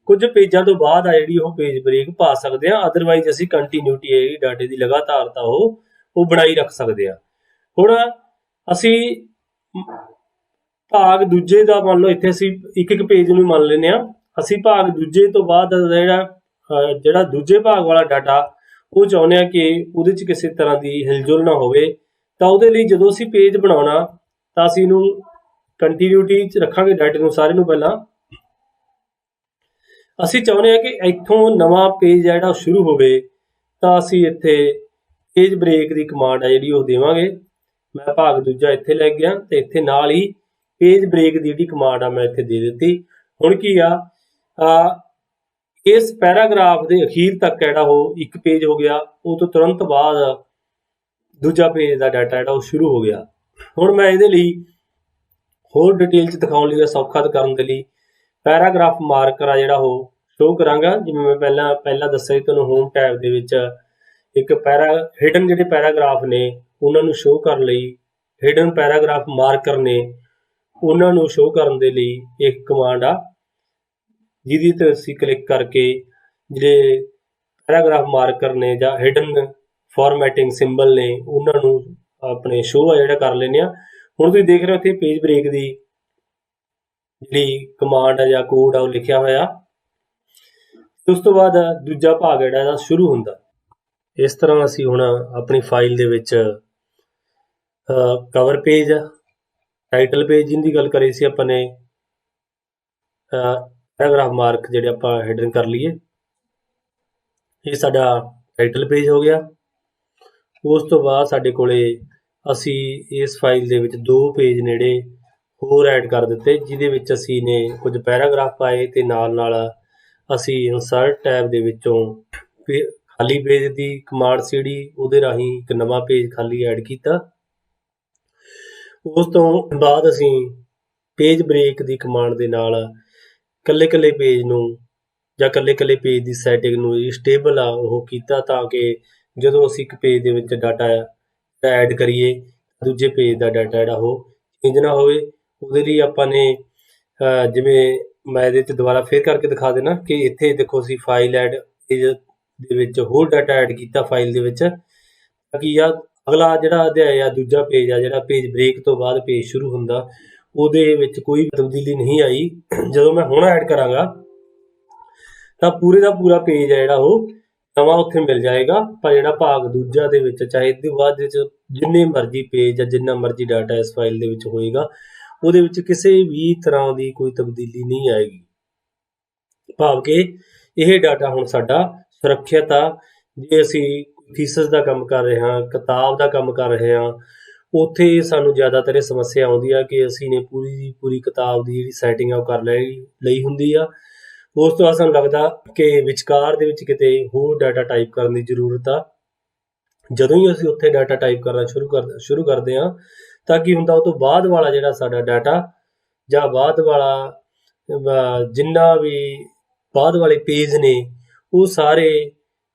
ਕੁਝ ਪੇਜਾਂ ਤੋਂ ਬਾਅਦ ਆ ਜਿਹੜੀ ਉਹ ਪੇਜ ਬ੍ਰੇਕ ਪਾ ਸਕਦੇ ਹਾਂ। ਅਦਰਵਾਈਜ਼ ਅਸੀਂ ਕੰਟੀਨਿਊਟੀ ਹੈ ਜਿਹੜੀ ਡਾਟੇ ਦੀ ਲਗਾਤਾਰਤਾ ਉਹ ਬਣਾਈ ਰੱਖ ਸਕਦੇ ਹਾਂ। ਹੁਣ ਅਸੀਂ ਭਾਗ ਦੂਜੇ ਦਾ ਮੰਨ ਲਓ ਇੱਥੇ ਅਸੀਂ ਇੱਕ ਪੇਜ ਨੂੰ ਮੰਨ ਲੈਂਦੇ ਹਾਂ। ਅਸੀਂ ਭਾਗ ਦੂਜੇ ਤੋਂ ਬਾਅਦ ਜਿਹੜਾ ਦੂਜੇ ਭਾਗ ਵਾਲਾ ਡਾਟਾ ਉਹ ਚਾਹੁੰਦੇ ਹਾਂ ਕਿ ਉਹਦੇ 'ਚ ਕਿਸੇ ਤਰ੍ਹਾਂ ਦੀ ਹਿਲਜੁਲ ਨਾ ਹੋਵੇ। ਤਾਂ ਉਹਦੇ ਲਈ ਜਦੋਂ ਅਸੀਂ ਪੇਜ ਬਣਾਉਣਾ ਤਾਂ ਅਸੀਂ ਇਹਨੂੰ ਕੰਟੀਨਿਊਟੀ 'ਚ ਰੱਖਾਂਗੇ ਡਾਟੇ ਨੂੰ। ਸਾਰੇ ਨੂੰ ਪਹਿਲਾਂ ਅਸੀਂ ਚਾਹੁੰਦੇ ਹਾਂ ਕਿ ਇੱਥੋਂ ਨਵਾਂ ਪੇਜ ਜਿਹੜਾ ਉਹ ਸ਼ੁਰੂ ਹੋਵੇ ਤਾਂ ਅਸੀਂ ਇੱਥੇ ਪੇਜ ਬ੍ਰੇਕ ਦੀ ਕਮਾਂਡ ਆ ਜਿਹੜੀ ਉਹ ਦੇਵਾਂਗੇ। ਮੈਂ ਭਾਗ ਦੂਜਾ ਇੱਥੇ ਲੈ ਗਿਆ ਤੇ ਇੱਥੇ ਨਾਲ ਹੀ ਪੇਜ ਬ੍ਰੇਕ ਦੀ ਜਿਹੜੀ ਕਮਾਂਡ ਆ ਮੈਂ ਇੱਥੇ ਦੇ ਦਿੱਤੀ। ਹੁਣ ਕੀ ਆ ਇਸ ਪੈਰਾਗ੍ਰਾਫ ਦੇ ਅਖੀਰ ਤੱਕ ਜਿਹੜਾ ਉਹ ਇੱਕ ਪੇਜ ਹੋ ਗਿਆ, ਉਹ ਤੋਂ ਤੁਰੰਤ ਬਾਅਦ ਦੂਜਾ ਪੇਜ ਦਾ ਡਾਟਾ ਜਿਹੜਾ ਉਹ ਸ਼ੁਰੂ ਹੋ ਗਿਆ। ਹੁਣ ਮੈਂ ਇਹਦੇ ਲਈ ਹੋਰ ਡਿਟੇਲ 'ਚ ਦਿਖਾਉਣ ਲਈ ਸੌਖਾ ਕਰਨ ਦੇ ਲਈ ਪੈਰਾਗ੍ਰਾਫ ਮਾਰਕਰ ਆ ਜਿਹੜਾ ਉਹ ਸ਼ੋ ਕਰਾਂਗਾ। ਜਿਵੇਂ ਮੈਂ ਪਹਿਲਾਂ ਦੱਸਿਆ ਸੀ ਤੁਹਾਨੂੰ, ਹੋਮ ਟੈਬ ਦੇ ਵਿੱਚ ਇੱਕ ਹਿਡਨ ਜਿਹੜੇ ਪੈਰਾਗ੍ਰਾਫ ਨੇ ਉਹਨਾਂ ਨੂੰ ਸ਼ੋ ਕਰਨ ਲਈ ਹਿਡਨ ਪੈਰਾਗ੍ਰਾਫ ਮਾਰਕਰ ਨੇ, ਉਹਨਾਂ ਨੂੰ ਸ਼ੋ ਕਰਨ ਦੇ ਲਈ ਇੱਕ ਕਮਾਂਡ ਆ ਜਿਹਦੀ ਤੇ ਅਸੀਂ ਕਲਿੱਕ ਕਰਕੇ ਜਿਹੜੇ ਪੈਰਾਗ੍ਰਾਫ ਮਾਰਕਰ ਨੇ ਜਾਂ ਹਿਡਨ ਫਾਰਮੈਟਿੰਗ ਸਿੰਬਲ ਨੇ ਉਹਨਾਂ ਨੂੰ ਆਪਣੇ ਸ਼ੋ ਆ ਜਿਹੜਾ ਕਰ ਲੈਂਦੇ ਆ। ਹੁਣ ਤੁਸੀਂ ਦੇਖ ਰਹੇ ਹੋ ਇੱਥੇ ਪੇਜ ਬ੍ਰੇਕ ਦੀ ਜਿਹੜੀ ਕਮਾਂਡ ਆ ਜਾਂ ਕੋਡ ਆ ਉਹ ਲਿਖਿਆ ਹੋਇਆ। ਉਸ ਤੋਂ ਬਾਅਦ ਦੂਜਾ ਭਾਗ ਜਿਹੜਾ ਇਹਦਾ ਸ਼ੁਰੂ ਹੁੰਦਾ। ਇਸ ਤਰ੍ਹਾਂ ਅਸੀਂ ਹੁਣ ਆਪਣੀ ਫਾਈਲ ਦੇ ਵਿੱਚ ਕਵਰ ਪੇਜ, ਟਾਈਟਲ ਪੇਜ ਜਿਹਦੀ ਗੱਲ ਕਰੀ ਸੀ ਆਪਾਂ ਨੇ, ਪੈਰਾਗ੍ਰਾਫ ਮਾਰਕ ਜਿਹੜੇ ਆਪਾਂ ਹਿਡਨ ਕਰ ਲਈਏ। ਇਹ ਸਾਡਾ ਟਾਈਟਲ ਪੇਜ ਹੋ ਗਿਆ। ਉਸ ਤੋਂ ਬਾਅਦ ਸਾਡੇ ਕੋਲੇ ਅਸੀਂ ਇਸ ਫਾਈਲ ਦੇ ਵਿੱਚ 2 ਪੇਜ ਨੇੜੇ ਹੋਰ ਐਡ ਕਰ ਦਿੱਤੇ, ਜਿਹਦੇ ਵਿੱਚ ਅਸੀਂ ਨੇ ਕੁਝ ਪੈਰਾਗ੍ਰਾਫ ਪਾਏ ਤੇ ਨਾਲ ਅਸੀਂ ਇਨਸਰਟ ਟੈਬ ਦੇ ਵਿੱਚੋਂ ਖਾਲੀ ਪੇਜ ਦੀ ਕਮਾਂਡ ਸੀ ਜਿਹੜੀ ਉਹਦੇ ਰਾਹੀਂ ਇੱਕ ਨਵਾਂ ਪੇਜ ਖਾਲੀ ਐਡ ਕੀਤਾ। ਉਸ ਤੋਂ ਬਾਅਦ ਅਸੀਂ ਪੇਜ ਬ੍ਰੇਕ ਦੀ ਕਮਾਂਡ ਦੇ ਨਾਲ ਕੱਲੇ ਪੇਜ ਨੂੰ ਜਾਂ ਕੱਲੇ ਪੇਜ ਦੀ ਸੈਟਿੰਗ ਨੂੰ ਸਟੇਬਲ ਆ ਉਹ ਕੀਤਾ, ਤਾਂ ਕਿ ਜਦੋਂ ਅਸੀਂ ਇੱਕ ਪੇਜ ਦੇ ਵਿੱਚ ਡਾਟਾ ਐਡ ਕਰੀਏ ਦੂਜੇ ਪੇਜ ਦਾ ਡਾਟਾ ਜਿਹੜਾ ਉਹ ਚੇਂਜ ਨਾ ਹੋਵੇ। ਉਹਦੇ ਲਈ ਆਪਾਂ ਨੇ ਜਿਵੇਂ ਮੈਂ ਇਹਦੇ 'ਚ ਦੁਬਾਰਾ ਫੇਰ ਕਰਕੇ ਦਿਖਾ ਦੇਣਾ ਕਿ ਇੱਥੇ ਦੇਖੋ ਅਸੀਂ ਫਾਈਲ ਐਡ ਪੇਜ ਦੇ ਵਿੱਚ ਹੋਰ ਡਾਟਾ ਐਡ ਕੀਤਾ ਫਾਈਲ ਦੇ ਵਿੱਚ, ਤਾਂ ਕਿ ਅਗਲਾ ਜਿਹੜਾ ਅਧਿਆਇ ਆ ਦੂਜਾ ਪੇਜ ਆ ਜਿਹੜਾ ਪੇਜ ਬ੍ਰੇਕ ਤੋਂ ਬਾਅਦ ਪੇਜ ਸ਼ੁਰੂ ਹੁੰਦਾ ਉਹਦੇ ਵਿੱਚ ਕੋਈ ਤਬਦੀਲੀ ਨਹੀਂ ਆਈ। ਜਦੋਂ ਮੈਂ ਹੁਣ ਐਡ ਕਰਾਂਗਾ ਤਾਂ ਪੂਰੇ ਦਾ ਪੂਰਾ ਪੇਜ ਆ ਜਿਹੜਾ ਉਹ ਨਵਾਂ ਉੱਥੇ ਮਿਲ ਜਾਏਗਾ। ਪਰ ਜਿਹੜਾ ਭਾਗ ਦੂਜਾ ਦੇ ਵਿੱਚ ਚਾਹੇ ਇਹਦੇ ਬਾਅਦ ਵਿੱਚ ਜਿੰਨੇ ਮਰਜ਼ੀ ਪੇਜ ਜਾਂ ਜਿੰਨਾ ਮਰਜ਼ੀ ਡਾਟਾ ਇਸ ਫਾਈਲ ਦੇ ਵਿੱਚ ਹੋਏਗਾ ਉਹਦੇ ਵਿੱਚ ਕਿਸੇ ਵੀ ਤਰ੍ਹਾਂ ਦੀ ਕੋਈ ਤਬਦੀਲੀ ਨਹੀਂ ਆਏਗੀ। ਭਾਵ ਕਿ ਇਹ ਡਾਟਾ ਹੁਣ ਸਾਡਾ ਸੁਰੱਖਿਅਤ ਆ। ਜੇ ਅਸੀਂ ਥੀਸਿਸ ਦਾ ਕੰਮ ਕਰ ਰਹੇ ਹਾਂ, ਕਿਤਾਬ ਦਾ ਕੰਮ ਕਰ ਰਹੇ ਹਾਂ, ਉੱਥੇ ਸਾਨੂੰ ਜ਼ਿਆਦਾਤਰ ਇਹ ਸਮੱਸਿਆ ਆਉਂਦੀ ਆ ਕਿ ਅਸੀਂ ਨੇ ਪੂਰੀ ਕਿਤਾਬ ਦੀ ਜਿਹੜੀ ਸੈਟਿੰਗ ਆ ਉਹ ਕਰ ਲਈ ਹੁੰਦੀ ਆ। ਉਸ ਤੋਂ ਬਾਅਦ ਸਾਨੂੰ ਲੱਗਦਾ ਕਿ ਵਿਚਕਾਰ ਦੇ ਵਿੱਚ ਕਿਤੇ ਹੋਰ ਡਾਟਾ ਟਾਈਪ ਕਰਨ ਦੀ ਜ਼ਰੂਰਤ ਆ। ਜਦੋਂ ਹੀ ਅਸੀਂ ਉੱਥੇ ਡਾਟਾ ਟਾਈਪ ਕਰਨਾ ਸ਼ੁਰੂ ਕਰਦੇ ਹਾਂ ਤਾਂ ਕੀ ਹੁੰਦਾ, ਉਹ ਤੋਂ ਬਾਅਦ ਵਾਲਾ ਜਿਹੜਾ ਸਾਡਾ ਡਾਟਾ ਜਾਂ ਬਾਅਦ ਵਾਲਾ ਜਿੰਨਾ ਵੀ ਬਾਅਦ ਵਾਲੇ ਪੇਜ ਨੇ ਉਹ ਸਾਰੇ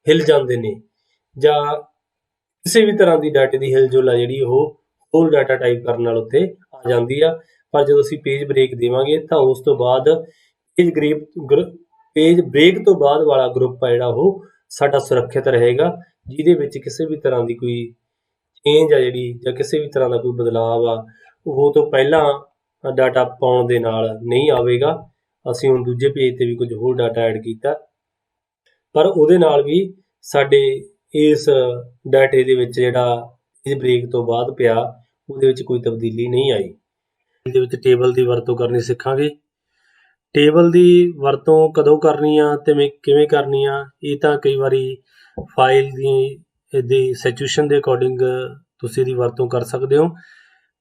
ਹਿਲ ਜਾਂਦੇ ਨੇ, ਜਾਂ ਕਿਸੇ ਵੀ ਤਰ੍ਹਾਂ ਦੀ ਡਾਟੇ ਦੀ ਹਿਲਜੁਲ ਆ ਜਿਹੜੀ ਉਹ ਹੋਰ ਡਾਟਾ ਟਾਈਪ ਕਰਨ ਨਾਲ ਉੱਥੇ ਆ ਜਾਂਦੀ ਆ। ਪਰ ਜਦੋਂ ਅਸੀਂ ਪੇਜ ਬ੍ਰੇਕ ਦੇਵਾਂਗੇ ਤਾਂ ਉਸ ਤੋਂ ਬਾਅਦ ਪੇਜ ਬ੍ਰੇਕ ਤੋਂ ਬਾਅਦ ਵਾਲਾ ਗਰੁੱਪ ਆ ਜਿਹੜਾ ਉਹ ਸਾਡਾ ਸੁਰੱਖਿਅਤ ਰਹੇਗਾ, ਜਿਹਦੇ ਵਿੱਚ ਕਿਸੇ ਵੀ ਤਰ੍ਹਾਂ ਦੀ ਕੋਈ ਚੇਂਜ ਆ ਜਿਹੜੀ ਜਾਂ ਕਿਸੇ ਵੀ ਤਰ੍ਹਾਂ ਦਾ ਕੋਈ ਬਦਲਾਵ ਆ ਉਹ ਤੋਂ ਪਹਿਲਾਂ ਡਾਟਾ ਪਾਉਣ ਦੇ ਨਾਲ ਨਹੀਂ ਆਵੇਗਾ। ਅਸੀਂ ਹੁਣ ਦੂਜੇ ਪੇਜ ਤੇ ਵੀ ਕੁਝ ਹੋਰ ਡਾਟਾ ਐਡ ਕੀਤਾ, ਪਰ ਉਹਦੇ ਨਾਲ ਵੀ ਸਾਡੇ ਇਸ ਡਾਟੇ ਦੇ ਵਿੱਚ ਜਿਹੜਾ ਪੇਜ ਬ੍ਰੇਕ ਤੋਂ ਬਾਅਦ ਪਿਆ ਉਹਦੇ ਵਿੱਚ ਕੋਈ ਤਬਦੀਲੀ ਨਹੀਂ ਆਈ। ਇਹਦੇ ਵਿੱਚ ਟੇਬਲ ਦੀ ਵਰਤੋਂ ਕਰਨੀ ਸਿੱਖਾਂਗੇ। ਟੇਬਲ ਦੀ ਵਰਤੋਂ ਕਦੋਂ ਕਰਨੀ ਆ ਤੇ ਕਿਵੇਂ ਕਰਨੀ ਆ, ਇਹ ਤਾਂ ਕਈ ਵਾਰੀ ਫਾਈਲ ਦੀ ਸਿਚੁਏਸ਼ਨ ਦੇ ਅਕੋਰਡਿੰਗ ਤੁਸੀਂ ਇਹਦੀ ਵਰਤੋਂ ਕਰ ਸਕਦੇ ਹੋ।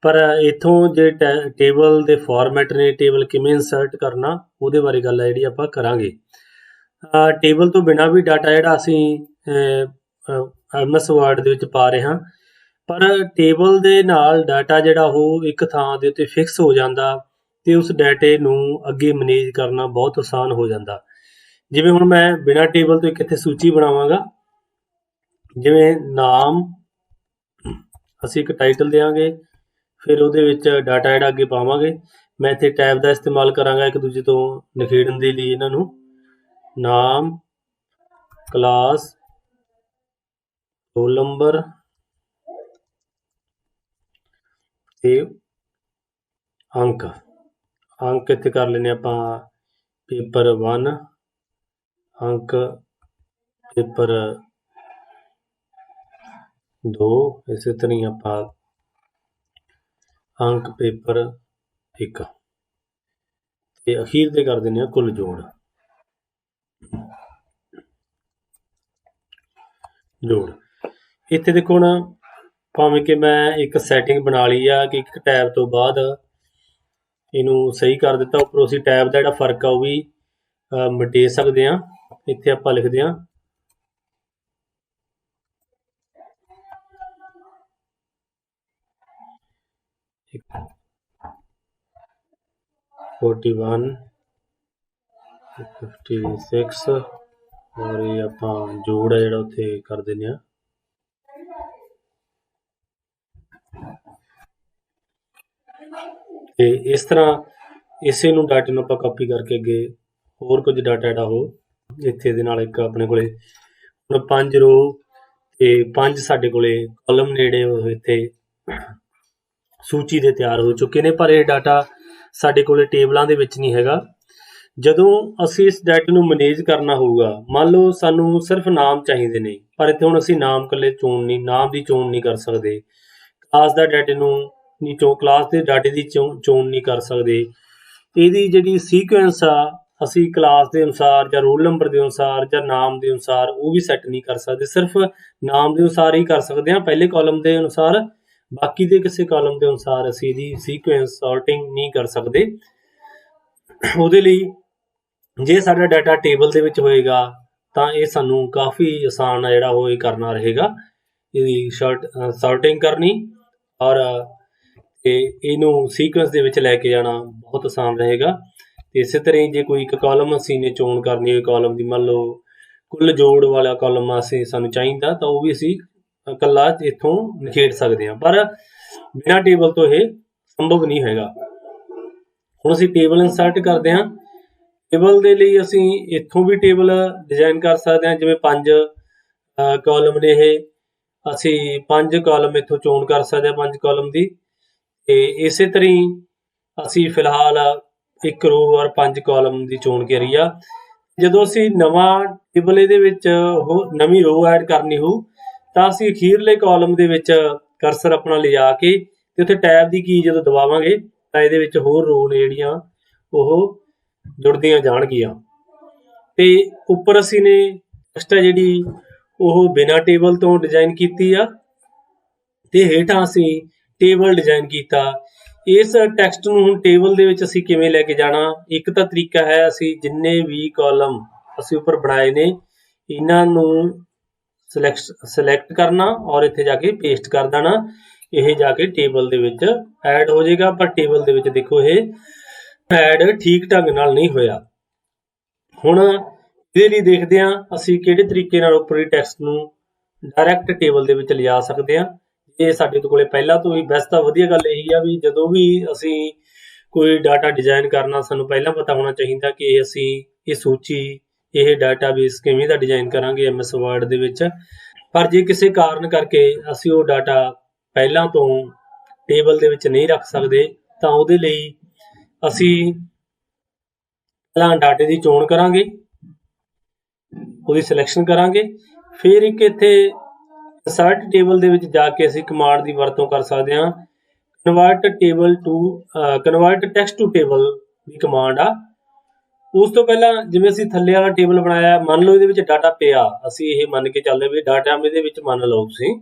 ਪਰ ਇੱਥੋਂ ਜੇ ਟੇਬਲ ਦੇ ਫਾਰਮੈਟ ਨੇ, ਟੇਬਲ ਕਿਵੇਂ ਇਨਸਰਟ ਕਰਨਾ, ਉਹਦੇ ਬਾਰੇ ਗੱਲ ਹੈ ਜਿਹੜੀ ਆਪਾਂ ਕਰਾਂਗੇ। ਟੇਬਲ ਤੋਂ ਬਿਨਾਂ ਵੀ ਡਾਟਾ ਜਿਹੜਾ ਅਸੀਂ MS ਵਰਡ ਦੇ ਵਿੱਚ ਪਾ ਰਹੇ ਹਾਂ, ਪਰ ਟੇਬਲ ਦੇ ਨਾਲ ਡਾਟਾ ਜਿਹੜਾ ਉਹ ਇੱਕ ਥਾਂ ਦੇ ਉੱਤੇ ਫਿਕਸ ਹੋ ਜਾਂਦਾ ਤੇ ਉਸ ਡਾਟੇ ਨੂੰ ਅੱਗੇ ਮੈਨੇਜ ਕਰਨਾ ਬਹੁਤ ਆਸਾਨ ਹੋ ਜਾਂਦਾ। ਜਿਵੇਂ ਹੁਣ ਮੈਂ ਬਿਨਾਂ ਟੇਬਲ ਤੋਂ ਇੱਕ ਇੱਥੇ ਸੂਚੀ ਬਣਾਵਾਂਗਾ। ਜਿਵੇਂ ਨਾਮ ਅਸੀਂ ਇੱਕ ਟਾਈਟਲ ਦੇਵਾਂਗੇ, ਫਿਰ ਉਹਦੇ ਵਿੱਚ ਡਾਟਾ ਜਿਹੜਾ ਅੱਗੇ ਪਾਵਾਂਗੇ। मैं इत्थे टैब का इस्तेमाल करांगा एक दूजे तो निखेड़न के लिए इन्हां नूं। नाम, क्लास, रोल नंबर ते अंक। अंक इत्थे कर लेने आपां पेपर 1, अंक पेपर 2, इसे तरह ही आपां अंक पेपर 1 ते अखीर ते कर दिंदे कुल जोड़। इत्थे देखो हुण भावें कि मैं एक सैटिंग बना ली आ कि एक टैब तो बाद इहनूं सही कर दित्ता, उपरों असीं टैब दा जिहड़ा फर्क आ ओह भी मिटे सकदे हां। इत्थे आपां लिखदे हां 41, 56 और ये आपां जोड़ है जिहड़ा उत्थे कर दिंदे हां। ਤੇ ਇਸ ਤਰ੍ਹਾਂ ਇਸੇ ਨੂੰ ਡਾਟੇ ਨੂੰ ਆਪਾਂ ਕਾਪੀ ਕਰਕੇ ਅੱਗੇ ਹੋਰ ਕੁਝ ਡਾਟਾ ਜਿਹੜਾ ਉਹ ਇੱਥੇ ਦੇ ਨਾਲ ਇੱਕ ਆਪਣੇ ਕੋਲੇ ਹੁਣ 5 ਰੋ ਤੇ 5 ਸਾਡੇ ਕੋਲੇ ਕਾਲਮ ਨੇੜੇ ਉਹ ਇੱਥੇ ਸੂਚੀ ਦੇ ਤਿਆਰ ਹੋ ਚੁੱਕੇ ਨੇ, ਪਰ ਇਹ ਡਾਟਾ ਸਾਡੇ ਕੋਲੇ ਟੇਬਲਾਂ ਦੇ ਵਿੱਚ ਨਹੀਂ ਹੈਗਾ। ਜਦੋਂ ਅਸੀਂ ਇਸ ਡਾਟੇ ਨੂੰ ਮੈਨੇਜ ਕਰਨਾ ਹੋਊਗਾ, ਮੰਨ ਲਓ ਸਾਨੂੰ ਸਿਰਫ ਨਾਮ ਚਾਹੀਦੇ ਨੇ, ਪਰ ਇੱਥੇ ਹੁਣ ਅਸੀਂ ਨਾਮ ਇਕੱਲੇ ਨਾਮ ਦੀ ਚੋਣ ਨਹੀਂ ਕਰ ਸਕਦੇ, ਕਲਾਸ ਦਾ ਡਾਟੇ ਨੂੰ ਨਹੀਂ ਕਲਾਸ ਦੇ ਡਾਟੇ ਦੀ ਚੋਣ ਨਹੀਂ ਕਰ ਸਕਦੇ। ਇਹਦੀ ਜਿਹੜੀ ਸੀਕੁਐਂਸ ਆ ਅਸੀਂ ਕਲਾਸ ਦੇ ਅਨੁਸਾਰ ਜਾਂ ਰੋਲ ਨੰਬਰ ਦੇ ਅਨੁਸਾਰ ਜਾਂ ਨਾਮ ਦੇ ਅਨੁਸਾਰ ਉਹ ਵੀ ਸੈੱਟ ਨਹੀਂ ਕਰ ਸਕਦੇ, ਸਿਰਫ ਨਾਮ ਦੇ ਅਨੁਸਾਰ ਹੀ ਕਰ ਸਕਦੇ ਹਾਂ, ਪਹਿਲੇ ਕਾਲਮ ਦੇ ਅਨੁਸਾਰ। ਬਾਕੀ ਦੇ ਕਿਸੇ ਕਾਲਮ ਦੇ ਅਨੁਸਾਰ ਅਸੀਂ ਇਹਦੀ ਸੀਕੁਐਂਸ ਸੌਰਟਿੰਗ ਨਹੀਂ ਕਰ ਸਕਦੇ। ਉਹਦੇ ਲਈ ਜੇ ਸਾਡਾ ਡਾਟਾ ਟੇਬਲ ਦੇ ਵਿੱਚ ਹੋਏਗਾ ਤਾਂ ਇਹ ਸਾਨੂੰ ਕਾਫੀ ਆਸਾਨ ਆ ਜਿਹੜਾ ਉਹ ਇਹ ਕਰਨਾ ਰਹੇਗਾ, ਇਹਦੀ ਸੌਰਟਿੰਗ ਕਰਨੀ ਔਰ ਇਹਨੂੰ ਸੀਕੁਐਂਸ ਦੇ ਵਿੱਚ ਲੈ ਕੇ ਜਾਣਾ ਬਹੁਤ ਆਸਾਨ ਰਹੇਗਾ। ਤੇ ਇਸੇ ਤਰ੍ਹਾਂ ਹੀ ਜੇ ਕੋਈ ਇੱਕ ਕਾਲਮ ਅਸੀਂ ਨੇ ਚੋਣ ਕਰਨੀ ਹੋਵੇ ਕਾਲਮ ਦੀ, ਮੰਨ ਲਓ ਕੁੱਲ ਜੋੜ ਵਾਲਾ ਕਾਲਮ ਸਾਨੂੰ ਚਾਹੀਦਾ ਤਾਂ ਉਹ ਵੀ ਅਸੀਂ ਇਕੱਲਾ ਇੱਥੋਂ ਨਿਖੇੜ ਸਕਦੇ ਹਾਂ, ਪਰ ਬਿਨਾਂ ਟੇਬਲ ਤੋਂ ਇਹ ਸੰਭਵ ਨਹੀਂ ਹੈਗਾ। ਹੁਣ ਅਸੀਂ ਟੇਬਲ ਇੰਸਰਟ ਕਰਦੇ ਹਾਂ। ਟੇਬਲ ਦੇ ਲਈ ਅਸੀਂ ਇੱਥੋਂ ਵੀ ਟੇਬਲ ਡਿਜ਼ਾਈਨ ਕਰ ਸਕਦੇ ਹਾਂ, ਜਿਵੇਂ 5 ਕਾਲਮ ਨੇ ਇਹ, ਅਸੀਂ 5 ਕਾਲਮ ਇੱਥੋਂ ਚੋਣ ਕਰ ਸਕਦੇ ਹਾਂ 5 ਕਾਲਮ ਦੀ। ਤੇ ਇਸੇ ਤਰ੍ਹਾਂ ਹੀ ਅਸੀਂ ਫਿਲਹਾਲ ਇੱਕ ਰੋ ਔਰ 5 ਕਾਲਮ ਦੀ ਚੋਣ ਕਰੀ ਆ। ਜਦੋਂ ਅਸੀਂ ਨਵਾਂ ਟੇਬਲ ਇਹਦੇ ਵਿੱਚ ਨਵੀਂ ਰੋ ਐਡ ਕਰਨੀ ਹੋਊ ਤਾਂ ਅਸੀਂ ਅਖੀਰਲੇ ਕਾਲਮ ਦੇ ਵਿੱਚ ਕਰਸਰ ਆਪਣਾ ਲਿਜਾ ਕੇ ਤੇ ਉੱਥੇ ਟੈਬ ਦੀ ਕੀ ਜਦੋਂ ਦਬਾਵਾਂਗੇ ਤਾਂ ਇਹਦੇ ਵਿੱਚ ਹੋਰ ਰੋ ਨੇ ਜਿਹੜੀਆਂ ਉਹ ਜੁੜਦੀਆਂ ਜਾਣਗੀਆਂ। ਤੇ ਉੱਪਰ ਅਸੀਂ ਨੇ ਟੈਕਸਟ ਹੈ ਜਿਹੜੀ ਉਹ ਬਿਨਾਂ ਟੇਬਲ ਤੋਂ ਡਿਜ਼ਾਈਨ ਕੀਤੀ ਆ ਤੇ ਹੇਠਾਂ ਅਸੀਂ ਟੇਬਲ ਡਿਜ਼ਾਈਨ ਕੀਤਾ। ਇਸ ਟੈਕਸਟ ਨੂੰ ਹੁਣ ਟੇਬਲ ਦੇ ਵਿੱਚ ਅਸੀਂ ਕਿਵੇਂ ਲੈ ਕੇ ਜਾਣਾ, ਇੱਕ ਤਾਂ ਤਰੀਕਾ ਹੈ ਅਸੀਂ ਜਿੰਨੇ ਵੀ ਕਾਲਮ ਅਸੀਂ ਉੱਪਰ ਬਣਾਏ ਨੇ ਇਹਨਾਂ ਨੂੰ ਸਿਲੈਕਟ ਕਰਨਾ ਔਰ ਇੱਥੇ ਜਾ ਕੇ ਪੇਸਟ ਕਰ ਦੇਣਾ, ਇਹ ਜਾ ਕੇ ਟੇਬਲ ਦੇ ਵਿੱਚ ਐਡ ਹੋ ਜਾਏਗਾ। ਪਰ ਟੇਬਲ ਦੇ ਵਿੱਚ ਦੇਖੋ ਇਹ ਐਡ ਠੀਕ ਢੰਗ ਨਾਲ ਨਹੀਂ ਹੋਇਆ। ਹੁਣ ਇਹਦੇ ਲਈ ਦੇਖਦੇ ਹਾਂ ਅਸੀਂ ਕਿਹੜੇ ਤਰੀਕੇ ਨਾਲ ਉੱਪਰੀ ਟੈਕਸਟ ਨੂੰ ਡਾਇਰੈਕਟ ਟੇਬਲ ਦੇ ਵਿੱਚ ਲਿਜਾ ਸਕਦੇ ਹਾਂ। ਇਹ ਸਾਡੇ ਕੋਲੇ ਪਹਿਲਾਂ ਤੋਂ ਹੀ ਵੈਸੇ ਤਾਂ ਵਧੀਆ ਗੱਲ ਇਹੀ ਆ ਵੀ ਜਦੋਂ ਵੀ ਅਸੀਂ ਕੋਈ ਡਾਟਾ ਡਿਜ਼ਾਈਨ ਕਰਨਾ ਸਾਨੂੰ ਪਹਿਲਾਂ ਪਤਾ ਹੋਣਾ ਚਾਹੀਦਾ ਕਿ ਅਸੀਂ ਇਹ ਸੂਚੀ ਇਹ ਡਾਟਾਬੇਸ ਕਿਵੇਂ ਦਾ ਡਿਜ਼ਾਈਨ ਕਰਾਂਗੇ MS ਵਰਡ ਦੇ ਵਿੱਚ। ਪਰ ਜੇ ਕਿਸੇ ਕਾਰਨ ਕਰਕੇ ਅਸੀਂ ਉਹ ਡਾਟਾ ਪਹਿਲਾਂ ਤੋਂ ਟੇਬਲ ਦੇ ਵਿੱਚ ਨਹੀਂ ਰੱਖ ਸਕਦੇ ਤਾਂ ਉਹਦੇ ਲਈ ਅਸੀਂ ਪਹਿਲਾਂ ਡਾਟੇ ਦੀ ਚੋਣ ਕਰਾਂਗੇ, ਉਹਦੀ ਸਿਲੈਕਸ਼ਨ ਕਰਾਂਗੇ, ਫਿਰ ਇੱਕ ਇੱਥੇ ਇੰਸਰਟ ਟੇਬਲ ਦੇ ਵਿੱਚ ਜਾ ਕੇ ਅਸੀਂ ਕਮਾਂਡ ਦੀ ਵਰਤੋਂ ਕਰ ਸਕਦੇ ਹਾਂ। Convert text to table the command ਆ। ਉਸ ਤੋਂ ਪਹਿਲਾਂ ਜਿਵੇਂ ਅਸੀਂ ਥੱਲੇ ਵਾਲਾ ਟੇਬਲ ਬਣਾਇਆ, ਮੰਨ ਲਓ ਇਹਦੇ ਵਿੱਚ ਡਾਟਾ ਪਿਆ, ਅਸੀਂ ਇਹ ਮੰਨ ਕੇ ਚੱਲਦੇ ਵੀ ਡਾਟਾ ਇਹਦੇ ਵਿੱਚ ਮੰਨ ਲਓ ਤੁਸੀਂ